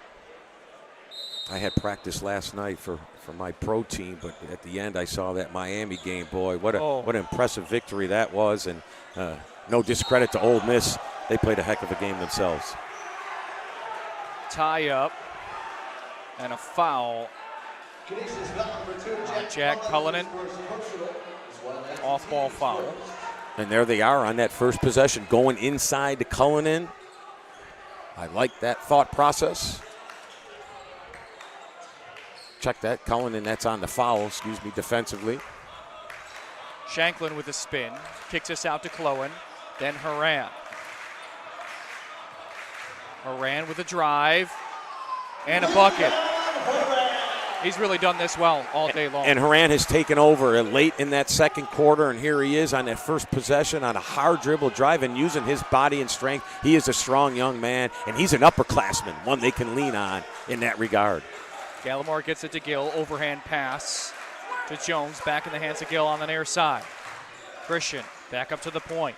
I had practice last night for my pro team, but at the end I saw that Miami game. Boy, what an impressive victory that was, and no discredit to Ole Miss. They played a heck of a game themselves. Tie up and a foul. Jack Cullinan, off-ball foul. And there they are on that first possession, going inside to Cullinan. I like that thought process. Check that, Cullinan, that's on the foul, defensively. Shanklin with a spin, kicks us out to Clowen, then Horan. Horan with a drive and a bucket. He's really done this well all day long. And Horan has taken over late in that second quarter, and here he is on that first possession on a hard dribble drive and using his body and strength. He is a strong young man, and he's an upperclassman, one they can lean on in that regard. Gallimore gets it to Gill, overhand pass to Jones, back in the hands of Gill on the near side. Christian back up to the point.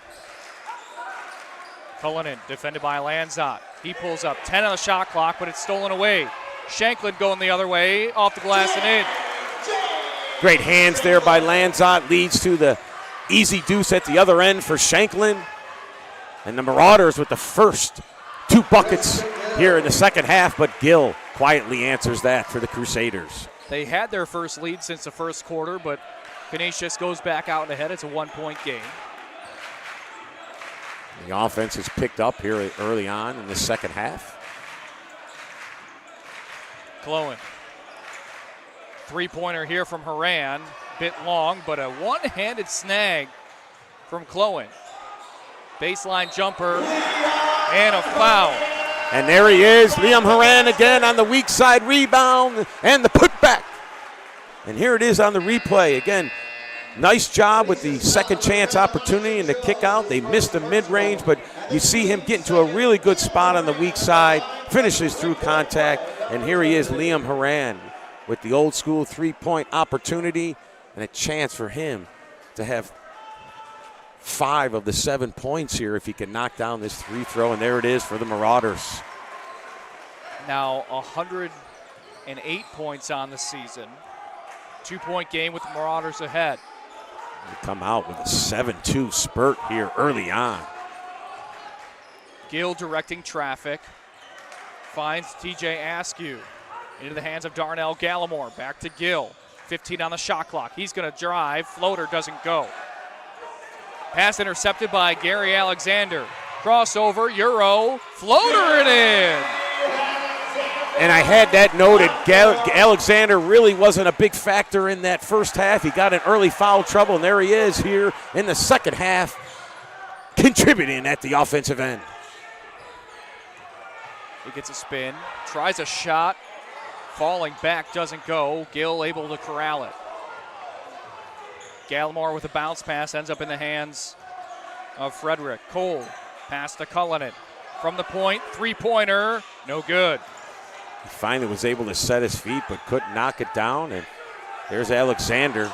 Cullinan defended by Lanzot. He pulls up 10 on the shot clock, but it's stolen away. Shanklin going the other way, off the glass and in. Great hands there by Lanzot, leads to the easy deuce at the other end for Shanklin. And the Marauders with the first 2 buckets here in the second half, but Gill quietly answers that for the Crusaders. They had their first lead since the first quarter, but Canisius goes back out ahead. It's a 1-point game. The offense is picked up here early on in the second half. Clowen. 3-pointer here from Horan. Bit long, but a one-handed snag from Clowen. Baseline jumper and a foul. And there he is, Liam Horan again on the weak side rebound and the putback. And here it is on the replay. Again, nice job with the second chance opportunity and the kick out. They missed the mid-range, but you see him get into a really good spot on the weak side, finishes through contact, and here he is, Liam Horan, with the old school 3-point opportunity and a chance for him to have 5 of the 7 points here if he can knock down this free throw, and there it is for the Marauders. Now 108 points on the season. 2-point game with the Marauders ahead. They come out with a 7-2 spurt here early on. Gill directing traffic. Finds TJ Askew into the hands of Darnell Gallimore. Back to Gill. 15 on the shot clock. He's going to drive. Floater doesn't go. Pass intercepted by Gary Alexander. Crossover, Euro, floater it in. And I had that noted. Alexander really wasn't a big factor in that first half. He got in early foul trouble, and there he is here in the second half, contributing at the offensive end. He gets a spin, tries a shot, falling back, doesn't go. Gill able to corral it. Gallimore with a bounce pass, ends up in the hands of Frederick. Cole, pass to Cullinan. From the point, 3-pointer, no good. He finally was able to set his feet, but couldn't knock it down, and there's Alexander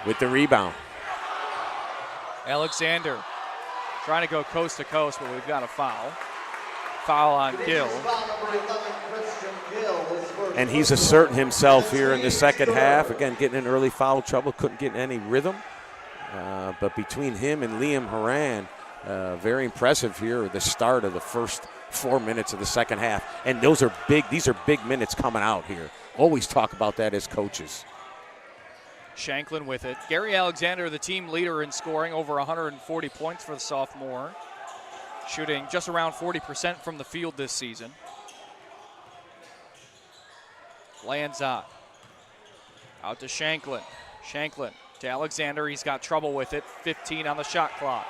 with the rebound. Alexander trying to go coast to coast, but we've got a foul. Foul on Gill. And he's asserting himself here in the second half. Again, getting in early foul trouble, couldn't get any rhythm. But between him and Liam Horan, very impressive here at the start of the first 4 minutes of the second half. And these are big minutes coming out here. Always talk about that as coaches. Shanklin with it. Gary Alexander, the team leader in scoring, over 140 points for the sophomore. Shooting just around 40% from the field this season. Lanza out to Shanklin. Shanklin to Alexander. He's got trouble with it. 15 on the shot clock.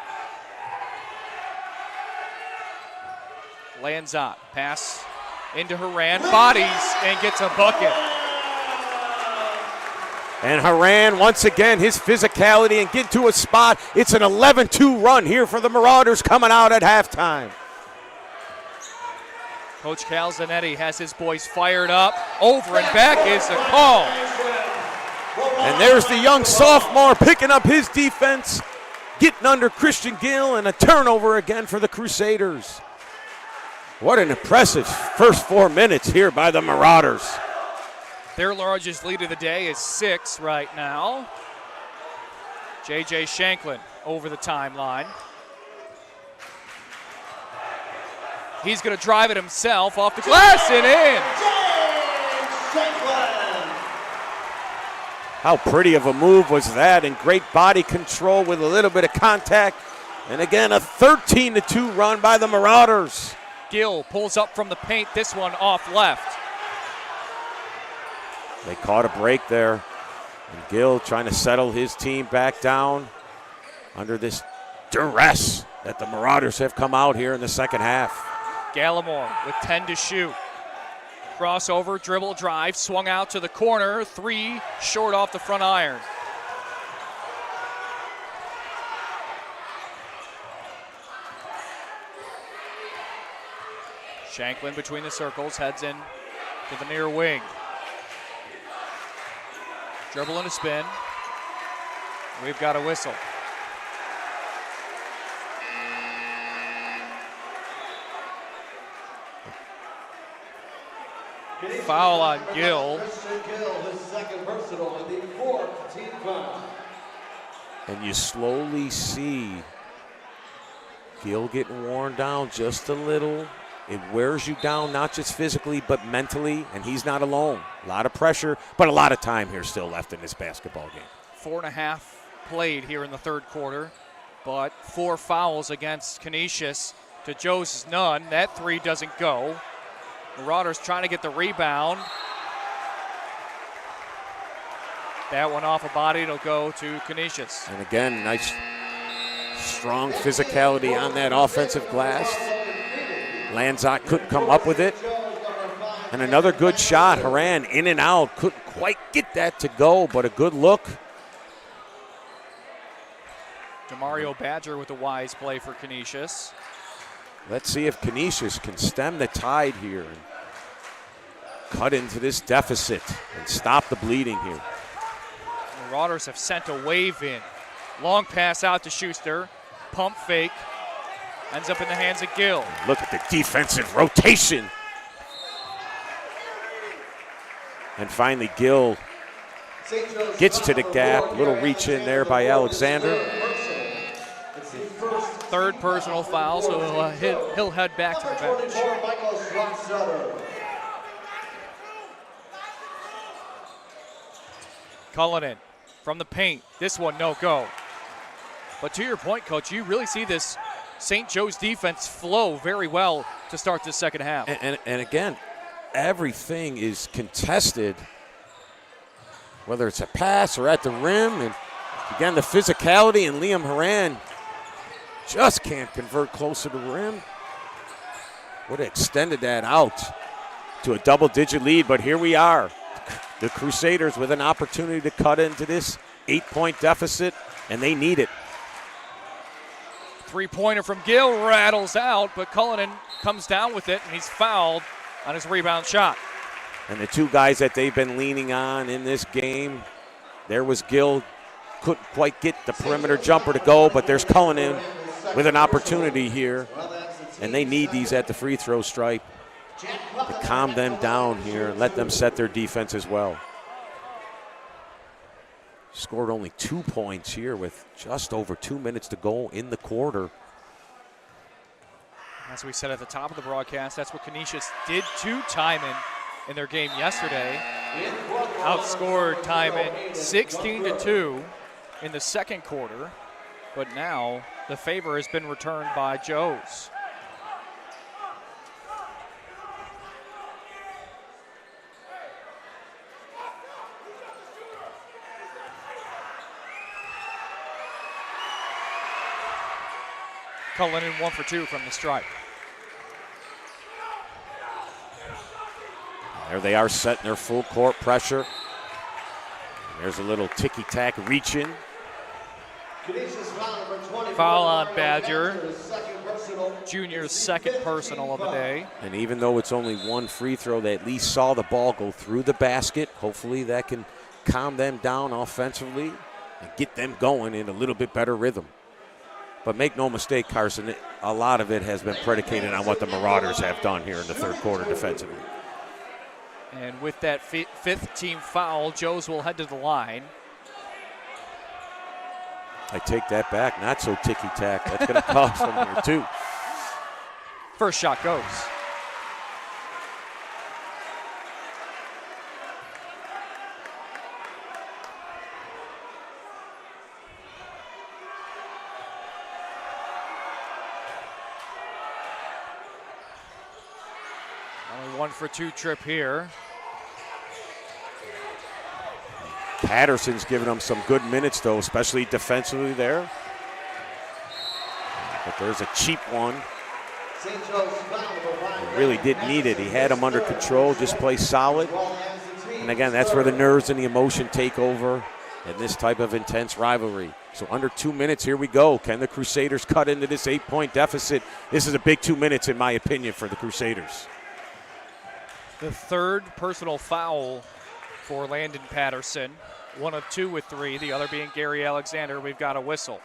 Lanza pass into Horan. Bodies and gets a bucket. And Horan, once again, his physicality and get to a spot. It's an 11-2 run here for the Marauders coming out at halftime. Coach Calzanetti has his boys fired up. Over and back is the call. And there's the young sophomore picking up his defense, getting under Christian Gill, and a turnover again for the Crusaders. What an impressive first 4 minutes here by the Marauders. Their largest lead of the day is 6 right now. J.J. Shanklin over the timeline. He's going to drive it himself off the glass and in. How pretty of a move was that, and great body control with a little bit of contact. And again, a 13-2 run by the Marauders. Gill pulls up from the paint, this one off left. They caught a break there. And Gill trying to settle his team back down under this duress that the Marauders have come out here in the second half. Gallimore with 10 to shoot. Crossover, dribble, drive, swung out to the corner. 3 short off the front iron. Shanklin between the circles, heads in to the near wing. Dribble and a spin. We've got a whistle. Foul on Gill. His second personal and the 4th team foul. And you slowly see Gill getting worn down just a little. It wears you down, not just physically, but mentally, and he's not alone. A lot of pressure, but a lot of time here still left in this basketball game. 4.5 played here in the third quarter, but 4 fouls against Canisius to Joe's none. That 3 doesn't go. Marauders trying to get the rebound. That one off a body, it'll go to Canisius. And again, nice, strong physicality on that offensive glass. Lanzot couldn't come up with it. And another good shot. Horan in and out. Couldn't quite get that to go, but a good look. DeMario Badger with a wise play for Canisius. Let's see if Canisius can stem the tide here and cut into this deficit and stop the bleeding here. The Marauders have sent a wave in. Long pass out to Schuster. Pump fake. Ends up in the hands of Gill. Look at the defensive rotation. And finally, Gill gets to the gap. Little reach in there by Alexander. Third personal foul, so he'll head back to the bench. Cullinan from the paint. This one, no go. But to your point, Coach, you really see this St. Joe's defense flow very well to start this second half. And again, everything is contested, whether it's a pass or at the rim. And again, the physicality, and Liam Horan just can't convert closer to the rim. Would have extended that out to a double-digit lead, but here we are. The Crusaders with an opportunity to cut into this 8-point deficit, and they need it. Three-pointer from Gill rattles out, but Cullinan comes down with it, and he's fouled on his rebound shot. And the two guys that they've been leaning on in this game, there was Gill, couldn't quite get the perimeter jumper to go, but there's Cullinan with an opportunity here, and they need these at the free throw stripe to calm them down here and let them set their defense as well. Scored only 2 points here with just over 2 minutes to go in the quarter. As we said at the top of the broadcast, that's what Canisius did to Timon in their game yesterday. Outscored Timon 16-2 in the second quarter, but now the favor has been returned by Joes. Cullinan 1 for 2 from the stripe. There they are setting their full court pressure. There's a little ticky-tack reach-in. Foul on Badger. Junior's second personal of the day. And even though it's only one free throw, they at least saw the ball go through the basket. Hopefully that can calm them down offensively and get them going in a little bit better rhythm. But make no mistake, Carson, a lot of it has been predicated on what the Marauders have done here in the third quarter defensively. And with that fifth team foul, Joes will head to the line. I take that back. Not so ticky-tack. That's going to cost them here, too. First shot goes. Only 1 for 2 trip here. Patterson's giving them some good minutes, though, especially defensively there. But there's a cheap one. He really didn't need it. He had him under control, just play solid. And again, that's where the nerves and the emotion take over in this type of intense rivalry. So under 2 minutes, here we go. Can the Crusaders cut into this 8-point deficit? This is a big 2 minutes, in my opinion, for the Crusaders. The third personal foul for Landon Patterson. 1 of 2 with 3, the other being Gary Alexander. We've got a whistle.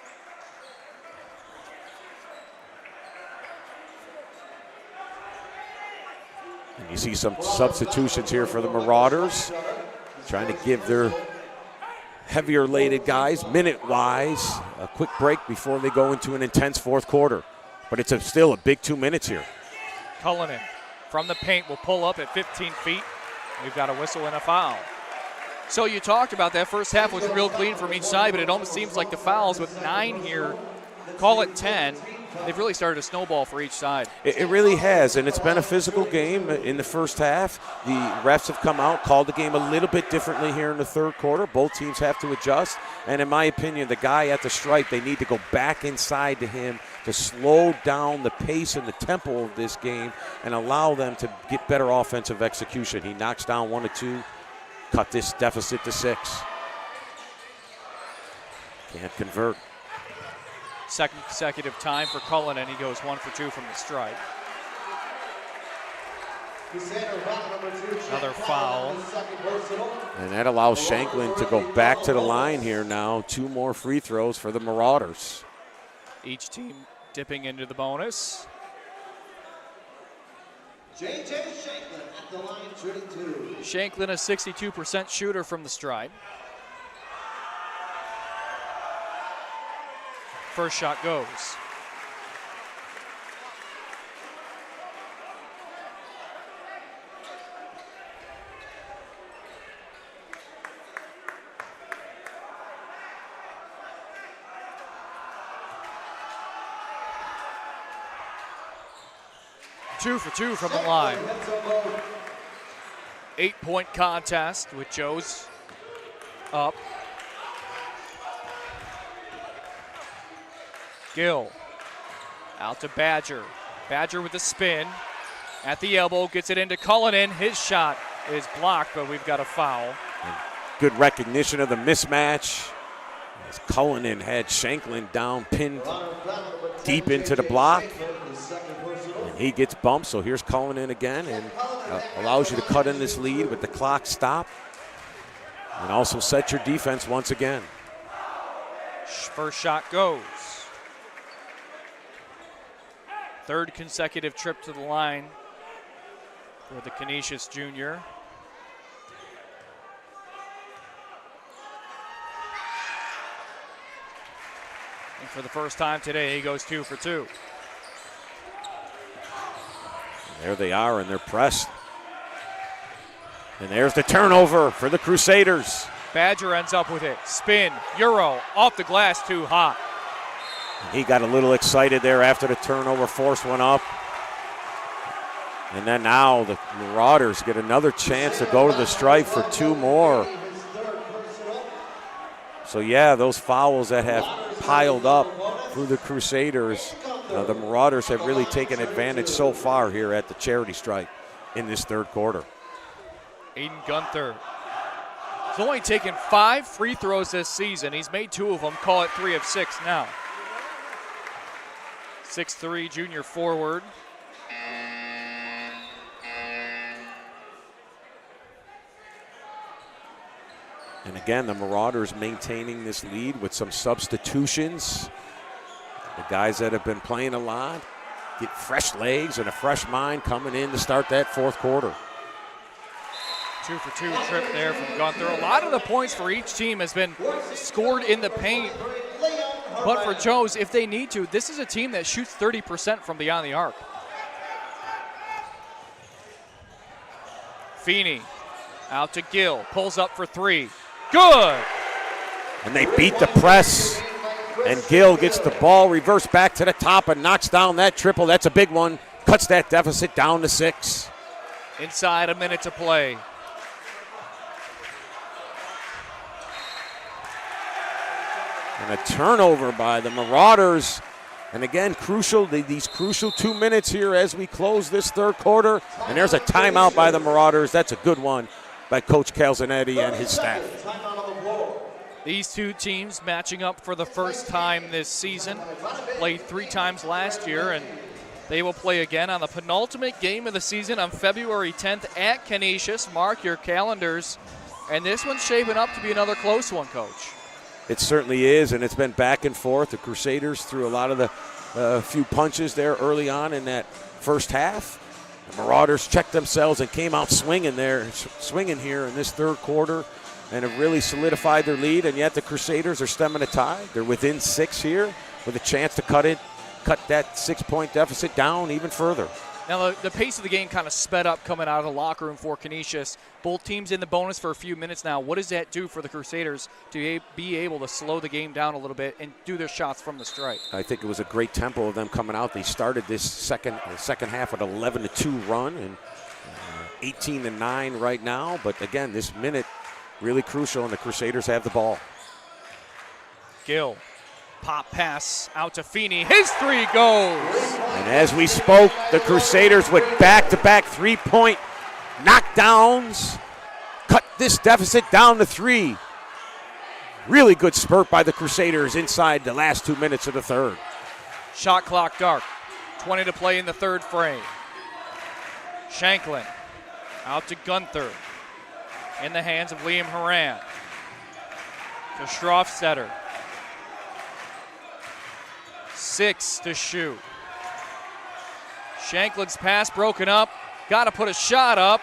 And you see some substitutions here for the Marauders, trying to give their heavier-laden guys, minute-wise, a quick break before they go into an intense fourth quarter. But it's still a big 2 minutes here. Cullinan from the paint will pull up at 15 feet. We've got a whistle and a foul. So you talked about that first half was real clean from each side, but it almost seems like the fouls with 9 here, call it 10, they've really started to snowball for each side. It really has, and it's been a physical game in the first half. The refs have come out, called the game a little bit differently here in the third quarter. Both teams have to adjust, and in my opinion, the guy at the stripe, they need to go back inside to him to slow down the pace and the tempo of this game and allow them to get better offensive execution. He knocks down 1 or 2. Cut this deficit to 6. Can't convert. Second consecutive time for Cullinan. He goes 1 for 2 from the stripe. Another foul. And that allows Shanklin to go back to the line here now. 2 more free throws for the Marauders. Each team dipping into the bonus. J.J. Shanklin at the line, 32. Shanklin, a 62% shooter from the stripe. First shot goes. Two for 2 from the line. 8-point contest with Joes up. Gill out to Badger. Badger with the spin at the elbow, gets it into Cullinan. His shot is blocked, but we've got a foul. And good recognition of the mismatch. As Cullinan had Shanklin down, pinned deep into the block. And he gets bumped, so here's Cullinan again, and allows you to cut in this lead with the clock stop. And also set your defense once again. First shot goes. Third consecutive trip to the line for the Canisius junior. And for the first time today, he goes 2 for 2. There they are, and they're pressed. And there's the turnover for the Crusaders. Badger ends up with it. Spin, Euro, off the glass, too hot. He got a little excited there after the turnover, force went up. And then now the Marauders get another chance to go to the stripe for 2 more. So yeah, those fouls that have piled up through the Crusaders, the Marauders have really taken advantage so far here at the charity stripe in this third quarter. Aiden Gunther has only taken 5 free throws this season. He's made 2 of them, call it 3 of 6 now. 6'3" junior forward. And again, the Marauders maintaining this lead with some substitutions. The guys that have been playing a lot get fresh legs and a fresh mind coming in to start that fourth quarter. 2 for 2 trip there from Gunther. A lot of the points for each team has been scored in the paint. But for Joe's, if they need to, this is a team that shoots 30% from beyond the arc. Feeney out to Gill, pulls up for 3. Good! And they beat the press. And Gill gets the ball, reverse back to the top and knocks down that triple. That's a big one. Cuts that deficit down to 6. Inside a minute to play. And a turnover by the Marauders. And again, these crucial 2 minutes here as we close this third quarter. And there's a timeout by the Marauders. That's a good one by Coach Calzanetti and his staff. These 2 teams matching up for the first time this season. Played 3 times last year, and they will play again on the penultimate game of the season on February 10th at Canisius. Mark your calendars. And this one's shaping up to be another close one, Coach. It certainly is, and it's been back and forth. The Crusaders threw a lot of the few punches there early on in that first half. The Marauders checked themselves and came out swinging here in this third quarter and have really solidified their lead, and yet the Crusaders are stemming a tide. They're within 6 here with a chance to cut that 6-point deficit down even further. Now, the pace of the game kind of sped up coming out of the locker room for Canisius. Both teams in the bonus for a few minutes now. What does that do for the Crusaders to be able to slow the game down a little bit and do their shots from the stripe? I think it was a great tempo of them coming out. They started this second half with an 11-2 run and 18-9 right now. But again, this minute really crucial, and the Crusaders have the ball. Gill. Pop pass out to Feeney. His 3 goes. And as we spoke, the Crusaders with back-to-back 3-point knockdowns cut this deficit down to 3. Really good spurt by the Crusaders inside the last 2 minutes of the third. Shot clock dark. 20 to play in the third frame. Shanklin out to Gunther. In the hands of Liam Horan. To Strofstetter. 6 to shoot. Shanklin's pass broken up. Got to put a shot up.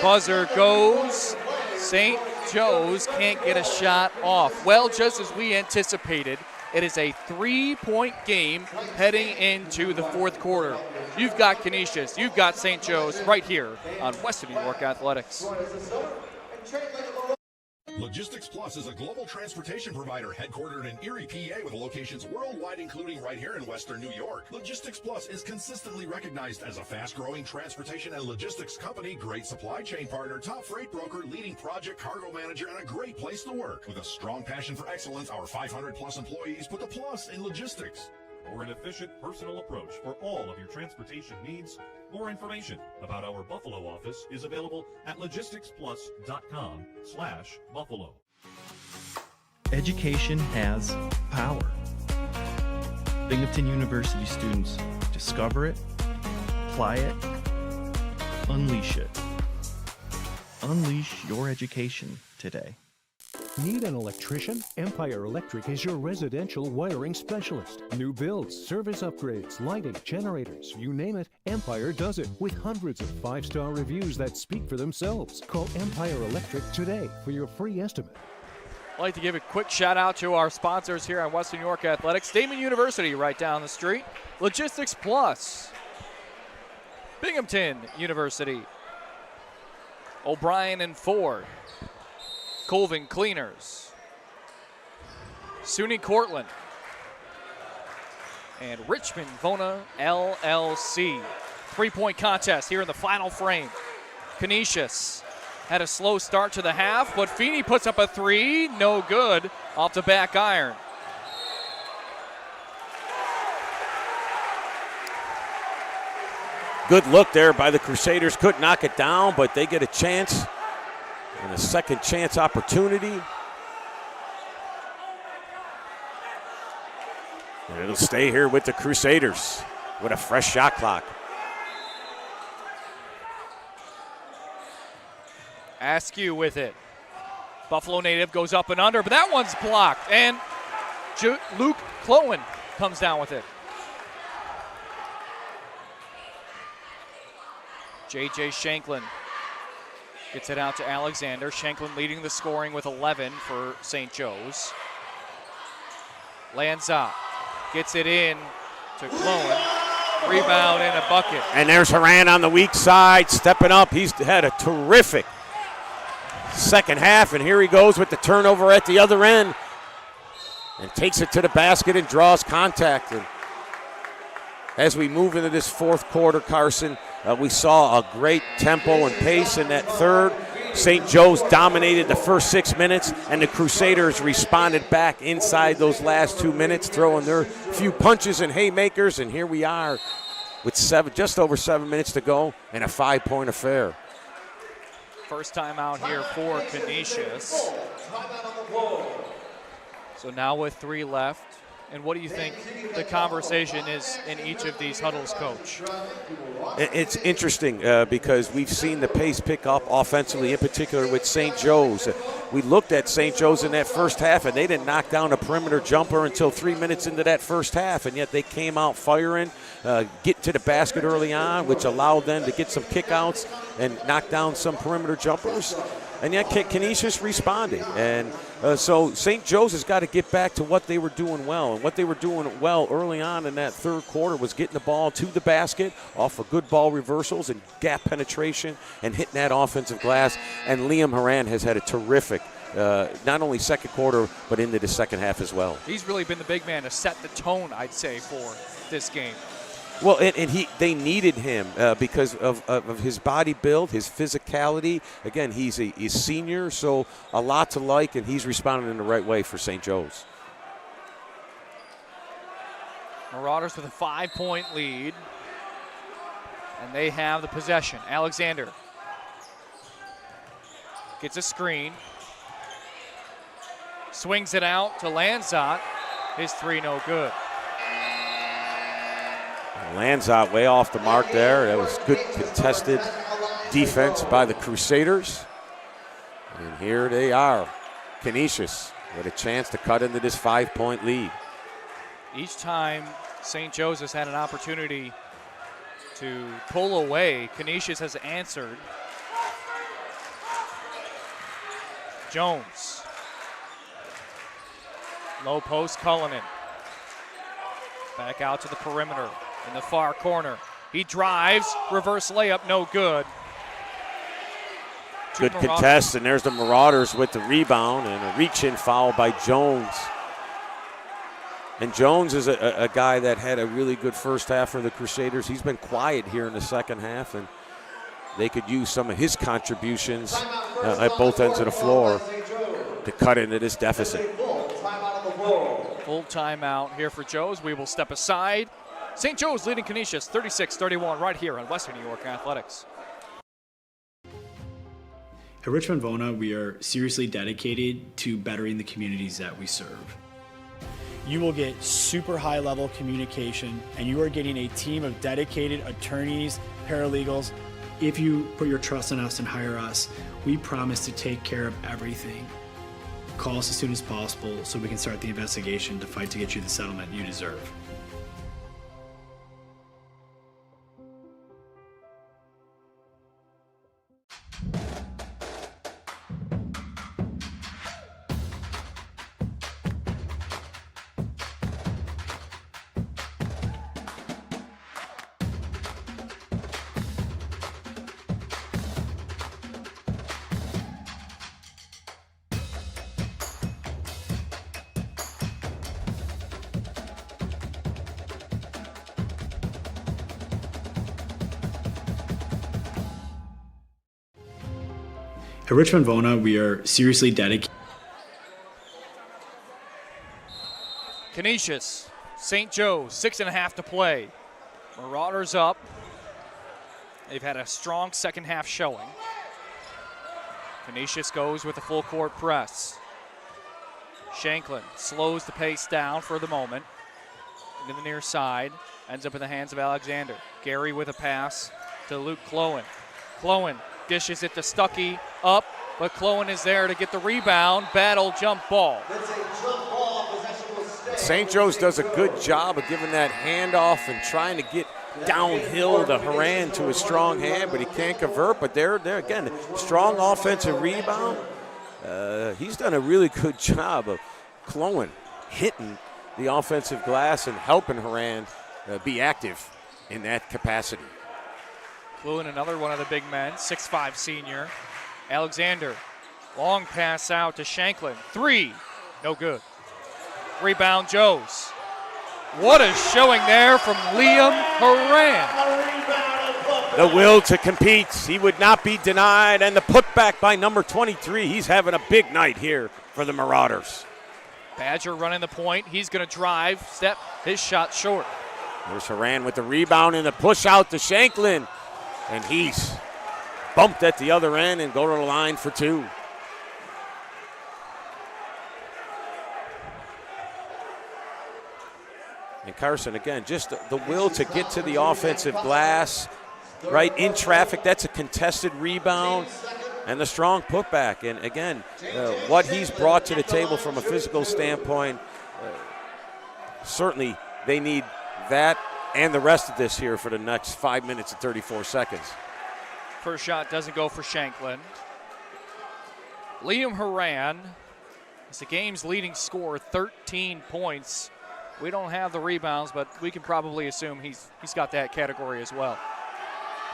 Buzzer goes. St. Joe's can't get a shot off. Well, just as we anticipated, it is a 3-point game heading into the fourth quarter. You've got Canisius, you've got St. Joe's right here on Western New York Athletics. Logistics Plus is a global transportation provider headquartered in Erie, PA with locations worldwide, including right here in Western New York. Logistics Plus is consistently recognized as a fast-growing transportation and logistics company, great supply chain partner, top freight broker, leading project cargo manager, and a great place to work. With a strong passion for excellence, our 500-plus employees put the plus in logistics. For an efficient, personal approach for all of your transportation needs, more information about our Buffalo office is available at logisticsplus.com/Buffalo. Education has power. Binghamton University students discover it, apply it, unleash it. Unleash your education today. Need an electrician? Empire Electric is your residential wiring specialist. New builds, service upgrades, lighting, generators, you name it, Empire does it with hundreds of 5-star reviews that speak for themselves. Call Empire Electric today for your free estimate. I'd like to give a quick shout out to our sponsors here on Western New York Athletics. Damon University right down the street. Logistics Plus. Binghamton University. O'Brien and Ford. Colvin Cleaners. SUNY Cortland. And Richmond Vona LLC. 3-point contest here in the final frame. Canisius had a slow start to the half, but Feeney puts up a three, no good, off the back iron. Good look there by the Crusaders. Couldn't knock it down, but they get a chance and a second chance opportunity. And it'll stay here with the Crusaders with a fresh shot clock. Askew with it. Buffalo native goes up and under, but that one's blocked. And Luke Clowen comes down with it. J.J. Shanklin gets it out to Alexander. Shanklin leading the scoring with 11 for St. Joe's. Lanza gets it in to Clowen. Rebound and a bucket. And there's Haran on the weak side, stepping up. He's had a terrific second half, and here he goes with the turnover at the other end and takes it to the basket and draws contact. And as we move into this fourth quarter, Carson, we saw a great tempo and pace in that third. St. Joe's dominated the first 6 minutes, and the Crusaders responded back inside those last 2 minutes, throwing their few punches and haymakers, and here we are with just over 7 minutes to go and a 5-point affair. First time out here for Canisius. So now with 3 left. And what do you think the conversation is in each of these huddles, Coach? It's interesting because we've seen the pace pick up offensively, in particular with St. Joe's. We looked at St. Joe's in that first half, and they didn't knock down a perimeter jumper until 3 minutes into that first half, and yet they came out firing, get to the basket early on, which allowed them to get some kickouts and knock down some perimeter jumpers. And yet Canisius responded. And so St. Joe's has got to get back to what they were doing well. And what they were doing well early on in that third quarter was getting the ball to the basket off of good ball reversals and gap penetration and hitting that offensive glass. And Liam Haran has had a terrific not only second quarter, but into the second half as well. He's really been the big man to set the tone, I'd say, for this game. Well, and they needed him because of his body build, his physicality. Again, he's a senior, so a lot to like, and he's responding in the right way for St. Joe's. Marauders with a 5-point lead, and they have the possession. Alexander gets a screen, swings it out to Lanzot. His three no good. Lanzot way off the mark there. That was good contested defense by the Crusaders. And here they are. Canisius with a chance to cut into this 5-point lead. Each time St. Joe's has had an opportunity to pull away, Canisius has answered. Jones. Low post, Cullinan. Back out to the perimeter in the far corner. He drives, reverse layup, no good. Good contest, and there's the Marauders with the rebound and a reach-in foul by Jones. And Jones is a guy that had a really good first half for the Crusaders. He's been quiet here in the second half, and they could use some of his contributions at both ends of the floor to cut into this deficit. Full timeout here for Joe's. We will step aside. St. Joe's leading Canisius 36-31 right here on Western New York Athletics. At Richmond Vona, we are seriously dedicated to bettering the communities that we serve. You will get super high level communication, and you are getting a team of dedicated attorneys, paralegals. If you put your trust in us and hire us, we promise to take care of everything. Call us as soon as possible so we can start the investigation to fight to get you the settlement you deserve. At Richmond Vona, we are seriously dedicated. Canisius, St. Joe's, 6.5 to play. Marauders up. They've had a strong second half showing. Canisius goes with a full court press. Shanklin slows the pace down for the moment. Into the near side, ends up in the hands of Alexander. Gary with a pass to Luke Clowen. Clowen dishes it to Stuckey up, but Clowen is there to get the rebound. Battle jump ball. St. Joe's does a good job of giving that handoff and trying to get downhill to Haran to a strong hand, but he can't convert. But there again, strong offensive rebound. He's done a really good job of Clowen hitting the offensive glass and helping Haran be active in that capacity. Clowen, another one of the big men, 6'5" senior. Alexander, long pass out to Shanklin. 3, no good. Rebound, Joes. What a showing there from Liam Haran. The will to compete. He would not be denied. And the putback by number 23. He's having a big night here for the Marauders. Badger running the point. He's going to drive, step his shot short. There's Haran with the rebound and the push out to Shanklin. And he's bumped at the other end and go to the line for 2. And Carson, again, just the will to get to the offensive glass, right, in traffic. That's a contested rebound and the strong putback. And, again, what he's brought to the table from a physical standpoint, certainly they need that and the rest of this here for the next 5 minutes and 34 seconds. First shot doesn't go for Shanklin. Liam Haran is the game's leading scorer, 13 points. We don't have the rebounds, but we can probably assume he's got that category as well.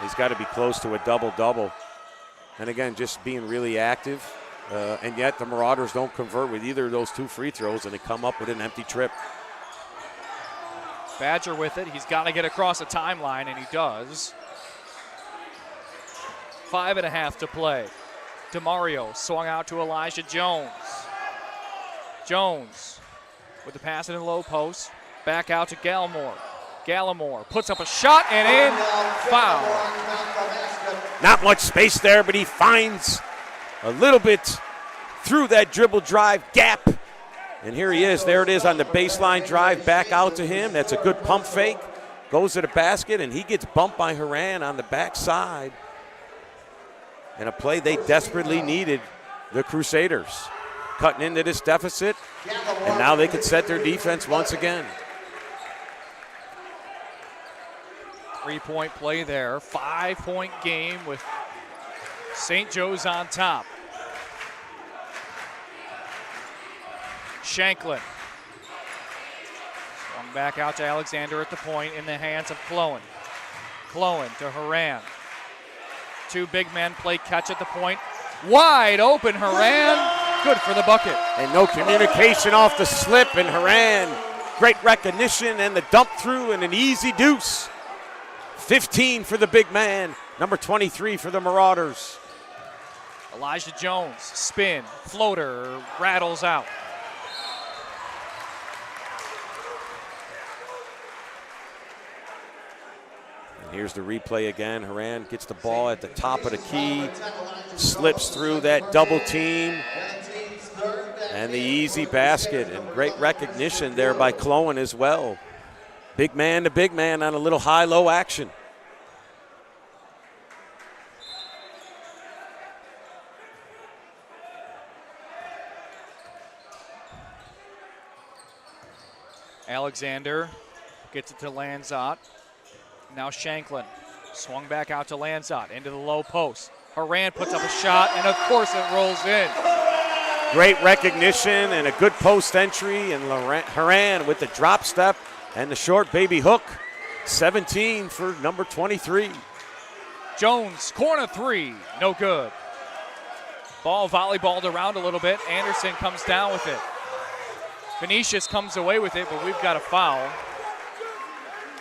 He's got to be close to a double-double. And again, just being really active. And yet the Marauders don't convert with either of those 2 free throws, and they come up with an empty trip. Badger with it. He's got to get across the timeline, and he does. 5.5 to play. DeMario swung out to Elijah Jones. Jones with the pass in the low post. Back out to Gallimore. Gallimore puts up a shot and in. Foul. Not much space there, but he finds a little bit through that dribble drive gap. And here he is. There it is on the baseline drive back out to him. That's a good pump fake. Goes to the basket, and he gets bumped by Haran on the backside. And a play they desperately needed, the Crusaders. Cutting into this deficit, and now they can set their defense once again. 3-point play there. 5-point game with St. Joe's on top. Shanklin. Swung back out to Alexander at the point in the hands of Clowen. Clowen to Haran. 2 big men play catch at the point. Wide open, Haran. Good for the bucket. And no communication off the slip, and Haran, great recognition and the dump through and an easy deuce. 15 for the big man, number 23 for the Marauders. Elijah Jones, spin, floater, rattles out. And here's the replay again. Haran gets the ball at the top of the key, slips through that double team. And the easy basket, and great recognition there by Clowen as well. Big man to big man on a little high-low action. Alexander gets it to Lanzot. Now Shanklin swung back out to Lanzot into the low post. Haran puts up a shot, and of course it rolls in. Great recognition and a good post entry, and Haran with the drop step and the short baby hook. 17 for number 23. Jones, corner 3, no good. Ball volleyballed around a little bit. Anderson comes down with it. Canisius comes away with it, but we've got a foul.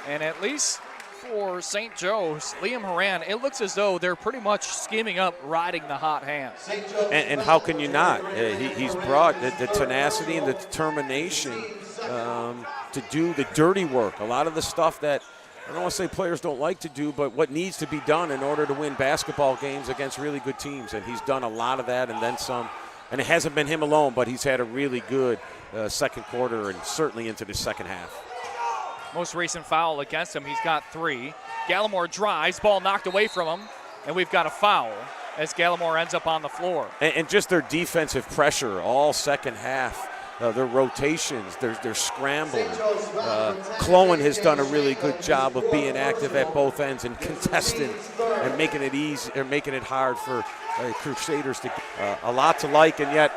And at least for St. Joe's, Liam Horan, it looks as though they're pretty much scheming up riding the hot hand. And how can you not? He's brought the tenacity and the determination to do the dirty work. A lot of the stuff that, I don't want to say players don't like to do, but what needs to be done in order to win basketball games against really good teams. And he's done a lot of that and then some. And it hasn't been him alone, but he's had a really good second quarter and certainly into the second half. Most recent foul against him, he's got 3. Gallimore drives, ball knocked away from him, and we've got a foul as Gallimore ends up on the floor. And just their defensive pressure all second half, their rotations, their scramble. Clowen has done a really good job of being active at both ends and contesting and making it easy, or making it hard for Crusaders to a lot to like. And yet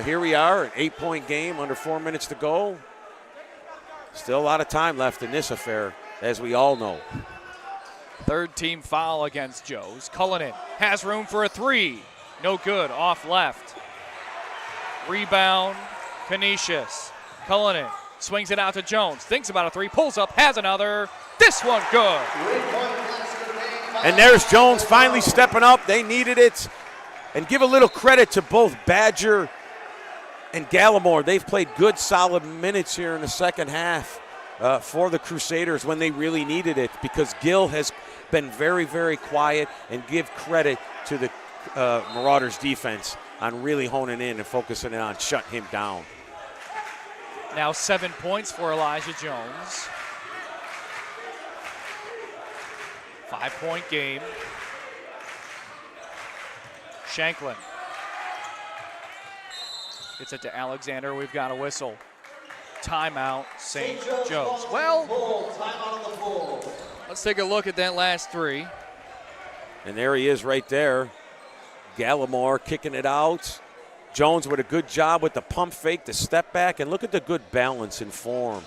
here we are, an 8-point game under 4 minutes to go. Still a lot of time left in this affair, as we all know. Third team foul against Joe's. Cullinan has room for a 3. No good, off left. Rebound, Canisius. Cullinan swings it out to Jones. Thinks about a 3, pulls up, has another. This one good. And there's Jones finally stepping up. They needed it. And give a little credit to both Badger and Gallimore. They've played good, solid minutes here in the second half for the Crusaders when they really needed it, because Gill has been very, very quiet, and give credit to the Marauders defense on really honing in and focusing in on shutting him down. Now 7 points for Elijah Jones. 5-point game. Shanklin. Gets it to Alexander. We've got a whistle. Timeout, St. Joe's. Well, let's take a look at that last 3. And there he is right there. Gallimore kicking it out. Jones with a good job with the pump fake, the step back, and look at the good balance and form.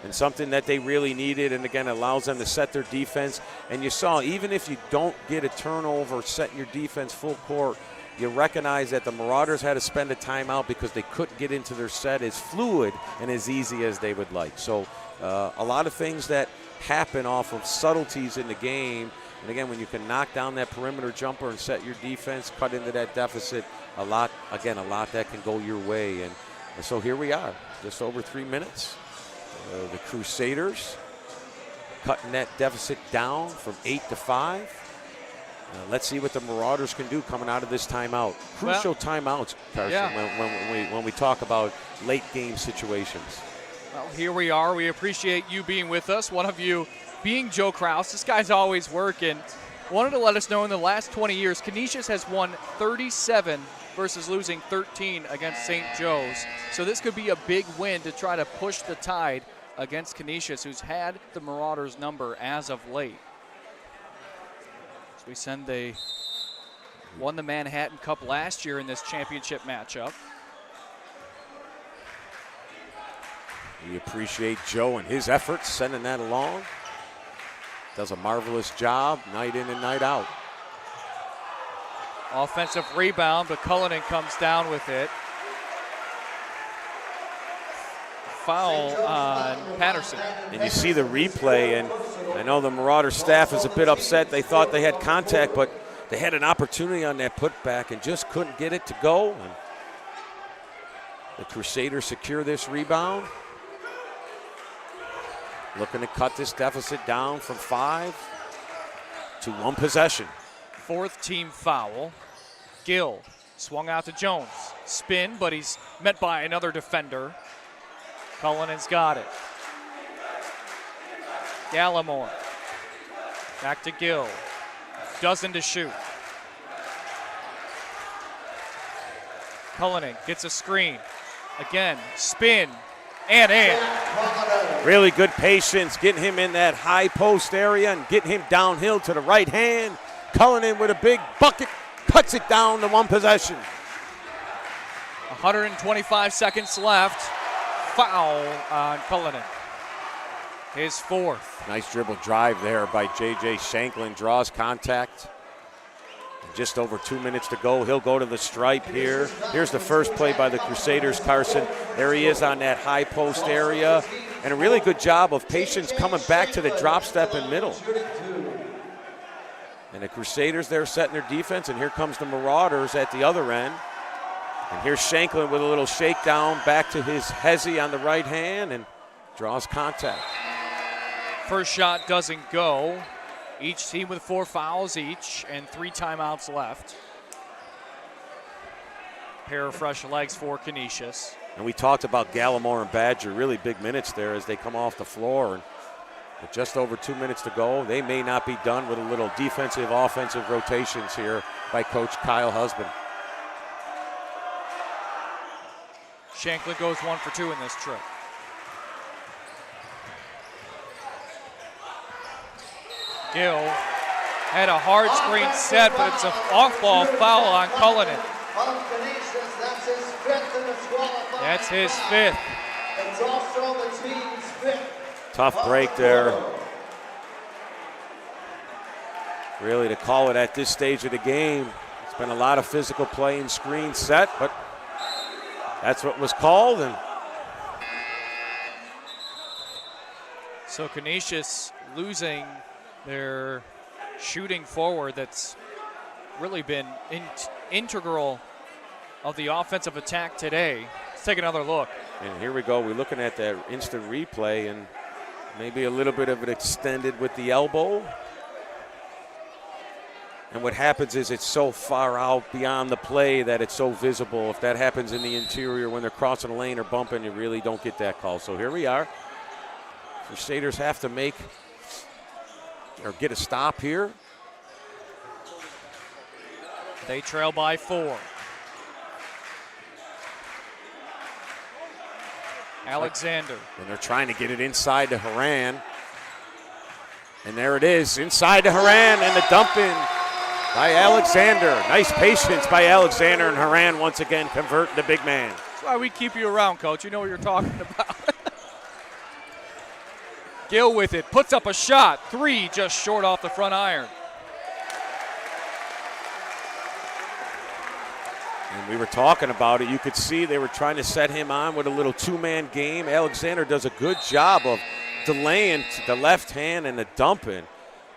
And something that they really needed, and again, allows them to set their defense. And you saw, even if you don't get a turnover setting your defense full court, you recognize that the Marauders had to spend a timeout because they couldn't get into their set as fluid and as easy as they would like. So a lot of things that happen off of subtleties in the game. And again, when you can knock down that perimeter jumper and set your defense, cut into that deficit, a lot that can go your way. And so here we are, just over 3 minutes. The Crusaders cutting that deficit down from 8 to 5. Let's see what the Marauders can do coming out of this timeout. Crucial timeouts, Carson, when we talk about late game situations. Well, here we are. We appreciate you being with us. One of you being Joe Kraus. This guy's always working. Wanted to let us know in the last 20 years, Canisius has won 37 versus losing 13 against St. Joe's. So this could be a big win to try to push the tide against Canisius, who's had the Marauders' number as of late. They won the Manhattan Cup last year in this championship matchup. We appreciate Joe and his efforts sending that along. Does a marvelous job night in and night out. Offensive rebound, but Cullinan comes down with it. Foul on Patterson. And you see the replay, and I know the Marauder staff is a bit upset. They thought they had contact, but they had an opportunity on that putback and just couldn't get it to go. And the Crusaders secure this rebound. Looking to cut this deficit down from 5 to 1 possession. Fourth team foul. Gill swung out to Jones. Spin, but he's met by another defender. Cullinan's got it. Gallimore. Back to Gill. Dozen to shoot. Cullinan gets a screen. Again, spin and in. Really good patience, getting him in that high post area and getting him downhill to the right hand. Cullinan with a big bucket, cuts it down to 1 possession. 125 seconds left. Foul on Cullinan. His 4th. Nice dribble drive there by J.J. Shanklin. Draws contact. Just over 2 minutes to go. He'll go to the stripe here. Here's the first play by the Crusaders, Carson. There he is on that high post area. and a really good job of patience coming back to the drop step in middle. And the Crusaders there setting their defense, and here comes the Marauders at the other end. And here's Shanklin with a little shakedown back to his hezzy on the right hand and draws contact. First shot doesn't go. Each team with 4 fouls each and 3 timeouts left. Pair of fresh legs for Canisius. And we talked about Gallimore and Badger, really big minutes there as they come off the floor. And with just over 2 minutes to go, they may not be done with a little defensive, offensive rotations here by Coach Kyle Husband. Shanklin goes 1 for 2 in this trip. Gill had a hard screen set, but it's an off-ball foul on Cullinan. That's his 5th. It's also the team's 5th. Tough break there. Really, to call it at this stage of the game, it's been a lot of physical play and screen set, but that's what was called. And so Canisius losing their shooting forward that's really been integral of the offensive attack today. Let's take another look. And here we go. We're looking at that instant replay, and maybe a little bit of it extended with the elbow. And what happens is it's so far out beyond the play that it's so visible. If that happens in the interior when they're crossing the lane or bumping, you really don't get that call. So here we are. Crusaders have to make or get a stop here. They trail by 4. Alexander. And they're trying to get it inside to Haran. And there it is, inside to Haran, and the dump in by Alexander. Nice patience by Alexander, and Haran once again converting the big man. That's why we keep you around, Coach. You know what you're talking about. Gill with it, puts up a shot. 3 just short off the front iron. And we were talking about it. You could see they were trying to set him on with a little 2-man game. Alexander does a good job of delaying the left hand and the dumping.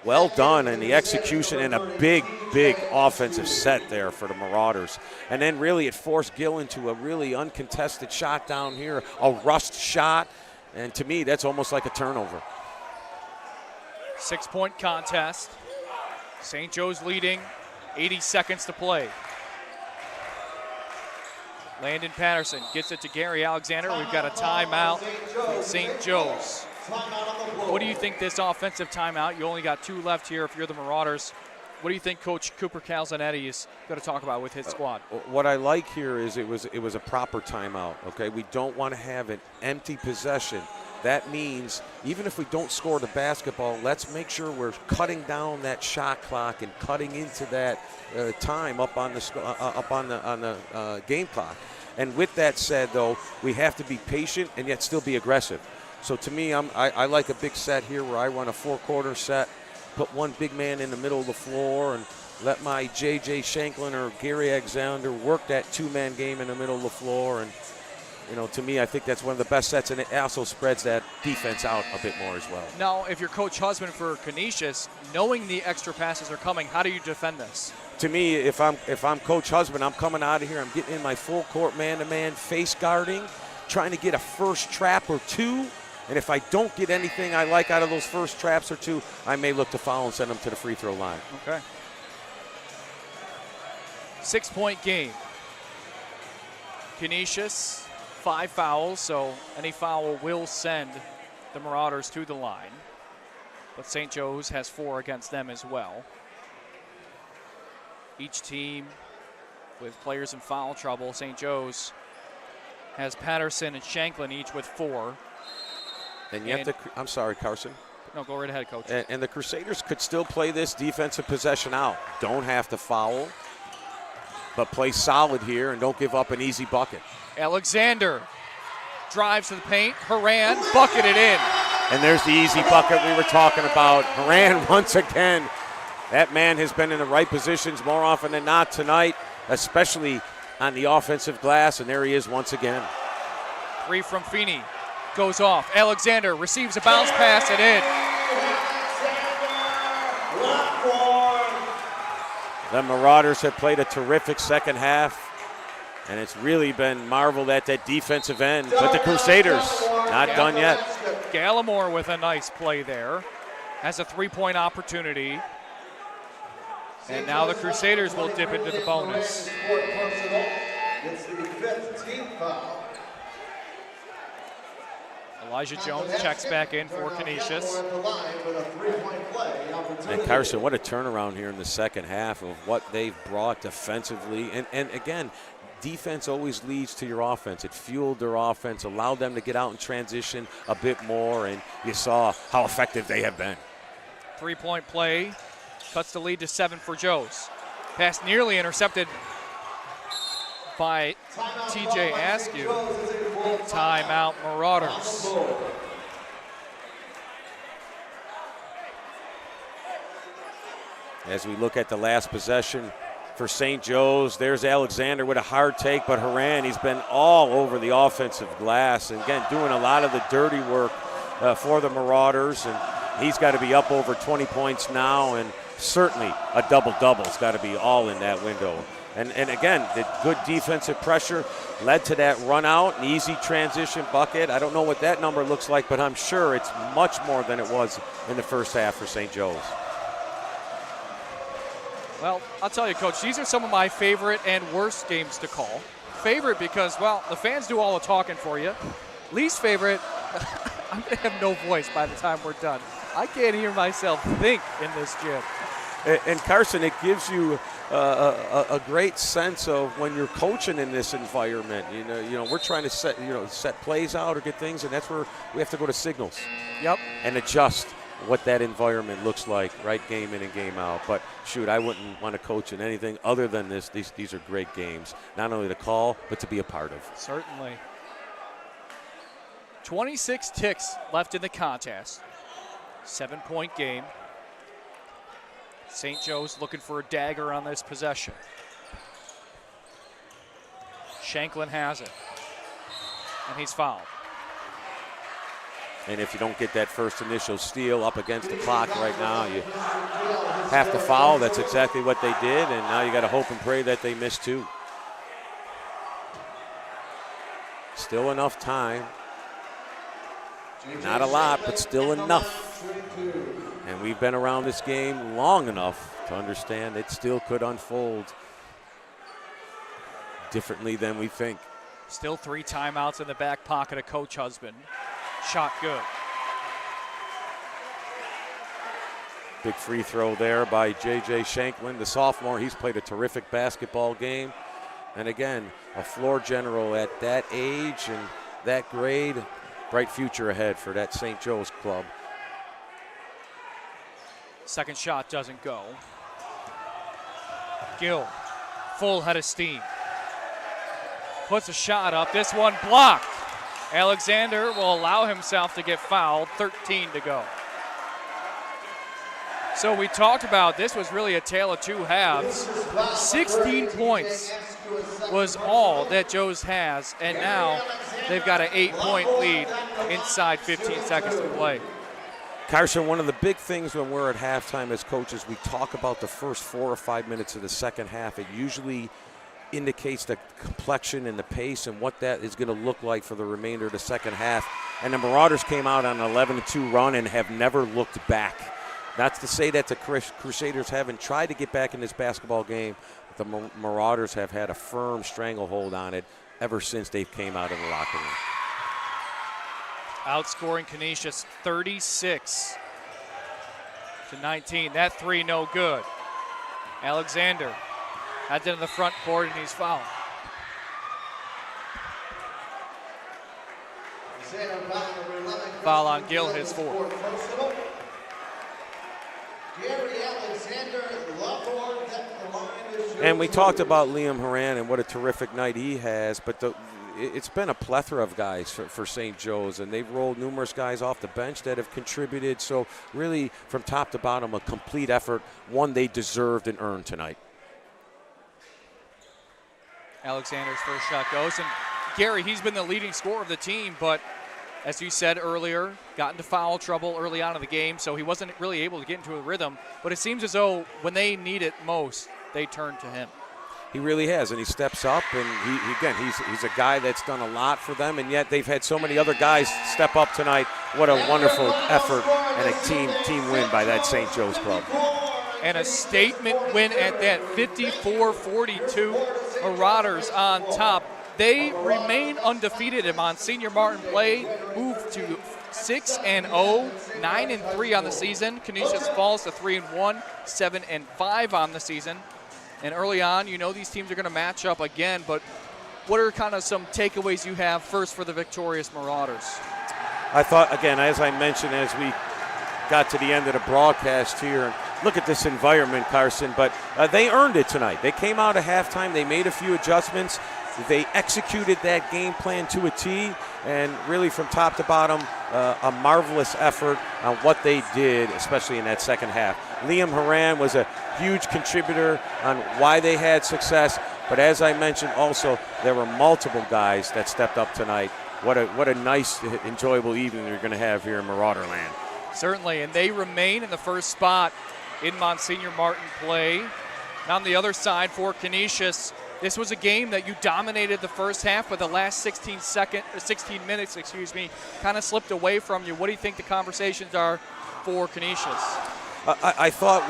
Well done, and the execution, and a big, big offensive set there for the Marauders. And then really it forced Gill into a really uncontested shot down here, a rust shot. And to me, that's almost like a turnover. 6-point contest. St. Joe's leading, 80 seconds to play. Landon Patterson gets it to Gary Alexander. We've got a timeout from St. Joe's. What do you think this offensive timeout? You only got 2 left here if you're the Marauders. What do you think Coach Cooper Calzanetti is going to talk about with his squad? What I like here is it was a proper timeout, okay? We don't want to have an empty possession. That means even if we don't score the basketball, let's make sure we're cutting down that shot clock and cutting into that time up on the game clock. And with that said, though, we have to be patient and yet still be aggressive. So to me, I like a big set here where I run a 4-quarter set, put one big man in the middle of the floor, and let my J.J. Shanklin or Gary Alexander work that 2-man game in the middle of the floor. And, you know, to me, I think that's one of the best sets, and it also spreads that defense out a bit more as well. Now, if you're Coach Husband for Canisius, knowing the extra passes are coming, how do you defend this? To me, if I'm Coach Husband, I'm coming out of here, I'm getting in my full-court man-to-man face guarding, trying to get a first trap or 2. And if I don't get anything I like out of those first traps or 2, I may look to foul and send them to the free throw line. Okay. 6-point game. Canisius, 5 fouls, so any foul will send the Marauders to the line. But St. Joe's has 4 against them as well. Each team with players in foul trouble. St. Joe's has Patterson and Shanklin each with 4. And yet, I'm sorry, Carson. No, go right ahead, Coach. And the Crusaders could still play this defensive possession out. Don't have to foul, but play solid here and don't give up an easy bucket. Alexander drives to the paint. Haran bucketed in. And there's the easy bucket we were talking about. Haran once again. That man has been in the right positions more often than not tonight, especially on the offensive glass, and there he is once again. 3 from Feeney. goes off. Alexander receives a bounce pass and in. The Marauders have played a terrific second half, and it's really been marveled at that defensive end. But the Crusaders, not done yet. Gallimore with a nice play there. Has a three-point opportunity. And now the Crusaders will dip into the bonus. It's the 5th team foul. Elijah Jones checks back in for Canisius. And Carson, what a turnaround here in the second half of what they've brought defensively. And again, defense always leads to your offense. It fueled their offense, allowed them to get out and transition a bit more, and you saw how effective they have been. Three-point play cuts the lead to 7 for Joes. Pass nearly intercepted by TJ Askew. Timeout Marauders. As we look at the last possession for St. Joe's, there's Alexander with a hard take, but Haran, he's been all over the offensive glass, and again, doing a lot of the dirty work for the Marauders, and he's got to be up over 20 points now, and certainly a double-double's got to be all in that window. And again, the good defensive pressure led to that run out, an easy transition bucket. I don't know what that number looks like, but I'm sure it's much more than it was in the first half for St. Joe's. Well, I'll tell you, Coach, these are some of my favorite and worst games to call. Favorite because, well, the fans do all the talking for you. Least favorite, I'm going to have no voice by the time we're done. I can't hear myself think in this gym. And Carson, it gives you a great sense of when you're coaching in this environment. You know, we're trying to set plays out or get things, and that's where we have to go to signals. Yep. And adjust what that environment looks like, right, game in and game out. But shoot, I wouldn't want to coach in anything other than this. These are great games, not only to call, but to be a part of. Certainly. 26 ticks left in the contest. 7-point game. St. Joe's looking for a dagger on this possession. Shanklin has it. And he's fouled. And if you don't get that first initial steal up against the clock right now, you have to foul. That's exactly what they did, and now you got to hope and pray that they miss two. Still enough time. Not a lot, but still enough. And we've been around this game long enough to understand it still could unfold differently than we think. Still 3 timeouts in the back pocket of Coach Husband. Shot good. Big free throw there by J.J. Shanklin, the sophomore. He's played a terrific basketball game. And again, a floor general at that age and that grade. Bright future ahead for that St. Joe's club. Second shot doesn't go. Gill, full head of steam. Puts a shot up. This one blocked. Alexander will allow himself to get fouled. 13 to go. So we talked about this was really a tale of two halves. 16 points was all that Joe's has, and now they've got an 8-point lead inside 15 seconds to play. Carson, one of the big things when we're at halftime as coaches, we talk about the first 4 or 5 minutes of the second half. It usually indicates the complexion and the pace and what that is going to look like for the remainder of the second half. And the Marauders came out on an 11-2 run and have never looked back. Not to say that the Crusaders haven't tried to get back in this basketball game, but the Marauders have had a firm stranglehold on it ever since they came out of the locker room. Outscoring Canisius 36-19. That three no good. Alexander heads into the front court and he's fouled. Foul on Gill, his fourth. And we talked about Liam Haran and what a terrific night he has, but it's been a plethora of guys for St. Joe's, and they've rolled numerous guys off the bench that have contributed. So really, from top to bottom, a complete effort, one they deserved and earned tonight. Alexander's first shot goes, and Gary, he's been the leading scorer of the team, but as you said earlier, got into foul trouble early on in the game, so he wasn't really able to get into a rhythm. But it seems as though when they need it most, they turn to him. He really has, and he steps up, and he's a guy that's done a lot for them, and yet they've had so many other guys step up tonight. What a wonderful effort and a team win by that St. Joe's club. And a statement win at that, 54-42. Marauders on top. They remain undefeated in Monsignor Martin play, moved to 6-0, 9-3 on the season. Canisius falls to 3-1, 7-5 on the season. And early on, you know these teams are going to match up again, but what are kind of some takeaways you have first for the victorious Marauders? I thought, again, as I mentioned, as we got to the end of the broadcast here, and look at this environment, Carson, but they earned it tonight. They came out at halftime, they made a few adjustments, they executed that game plan to a T, and really from top to bottom, a marvelous effort on what they did, especially in that second half. Liam Horan was a huge contributor on why they had success, but as I mentioned also, there were multiple guys that stepped up tonight. What a nice, enjoyable evening you're going to have here in Marauderland. Certainly, and they remain in the first spot in Monsignor Martin play. And on the other side for Canisius, this was a game that you dominated the first half, but the last 16 minutes, kind of slipped away from you. What do you think the conversations are for Canisius? I thought,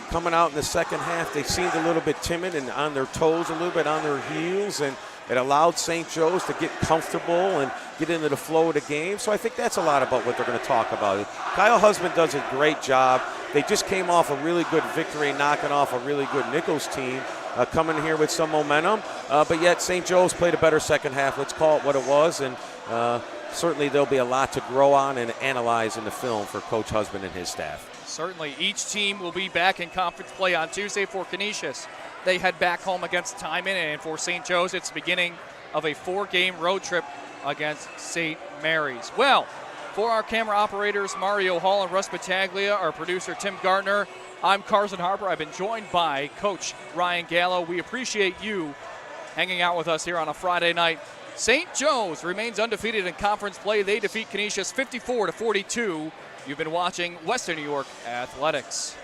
coming out in the second half, they seemed a little bit timid and on their toes, a little bit on their heels, and it allowed St. Joe's to get comfortable and get into the flow of the game. So I think that's a lot about what they're going to talk about. Kyle Husband does a great job. They just came off a really good victory, knocking off a really good Nichols team, coming here with some momentum. But yet St. Joe's played a better second half. Let's call it what it was. And certainly there'll be a lot to grow on and analyze in the film for Coach Husband and his staff. Certainly. Each team will be back in conference play on Tuesday. For Canisius, they head back home against Timon, and for St. Joe's, it's the beginning of a 4-game road trip against St. Mary's. Well, for our camera operators, Mario Hall and Russ Battaglia, our producer, Tim Gardner, I'm Carson Harper. I've been joined by Coach Ryan Gallo. We appreciate you hanging out with us here on a Friday night. St. Joe's remains undefeated in conference play. They defeat Canisius 54-42. You've been watching Western New York Athletics.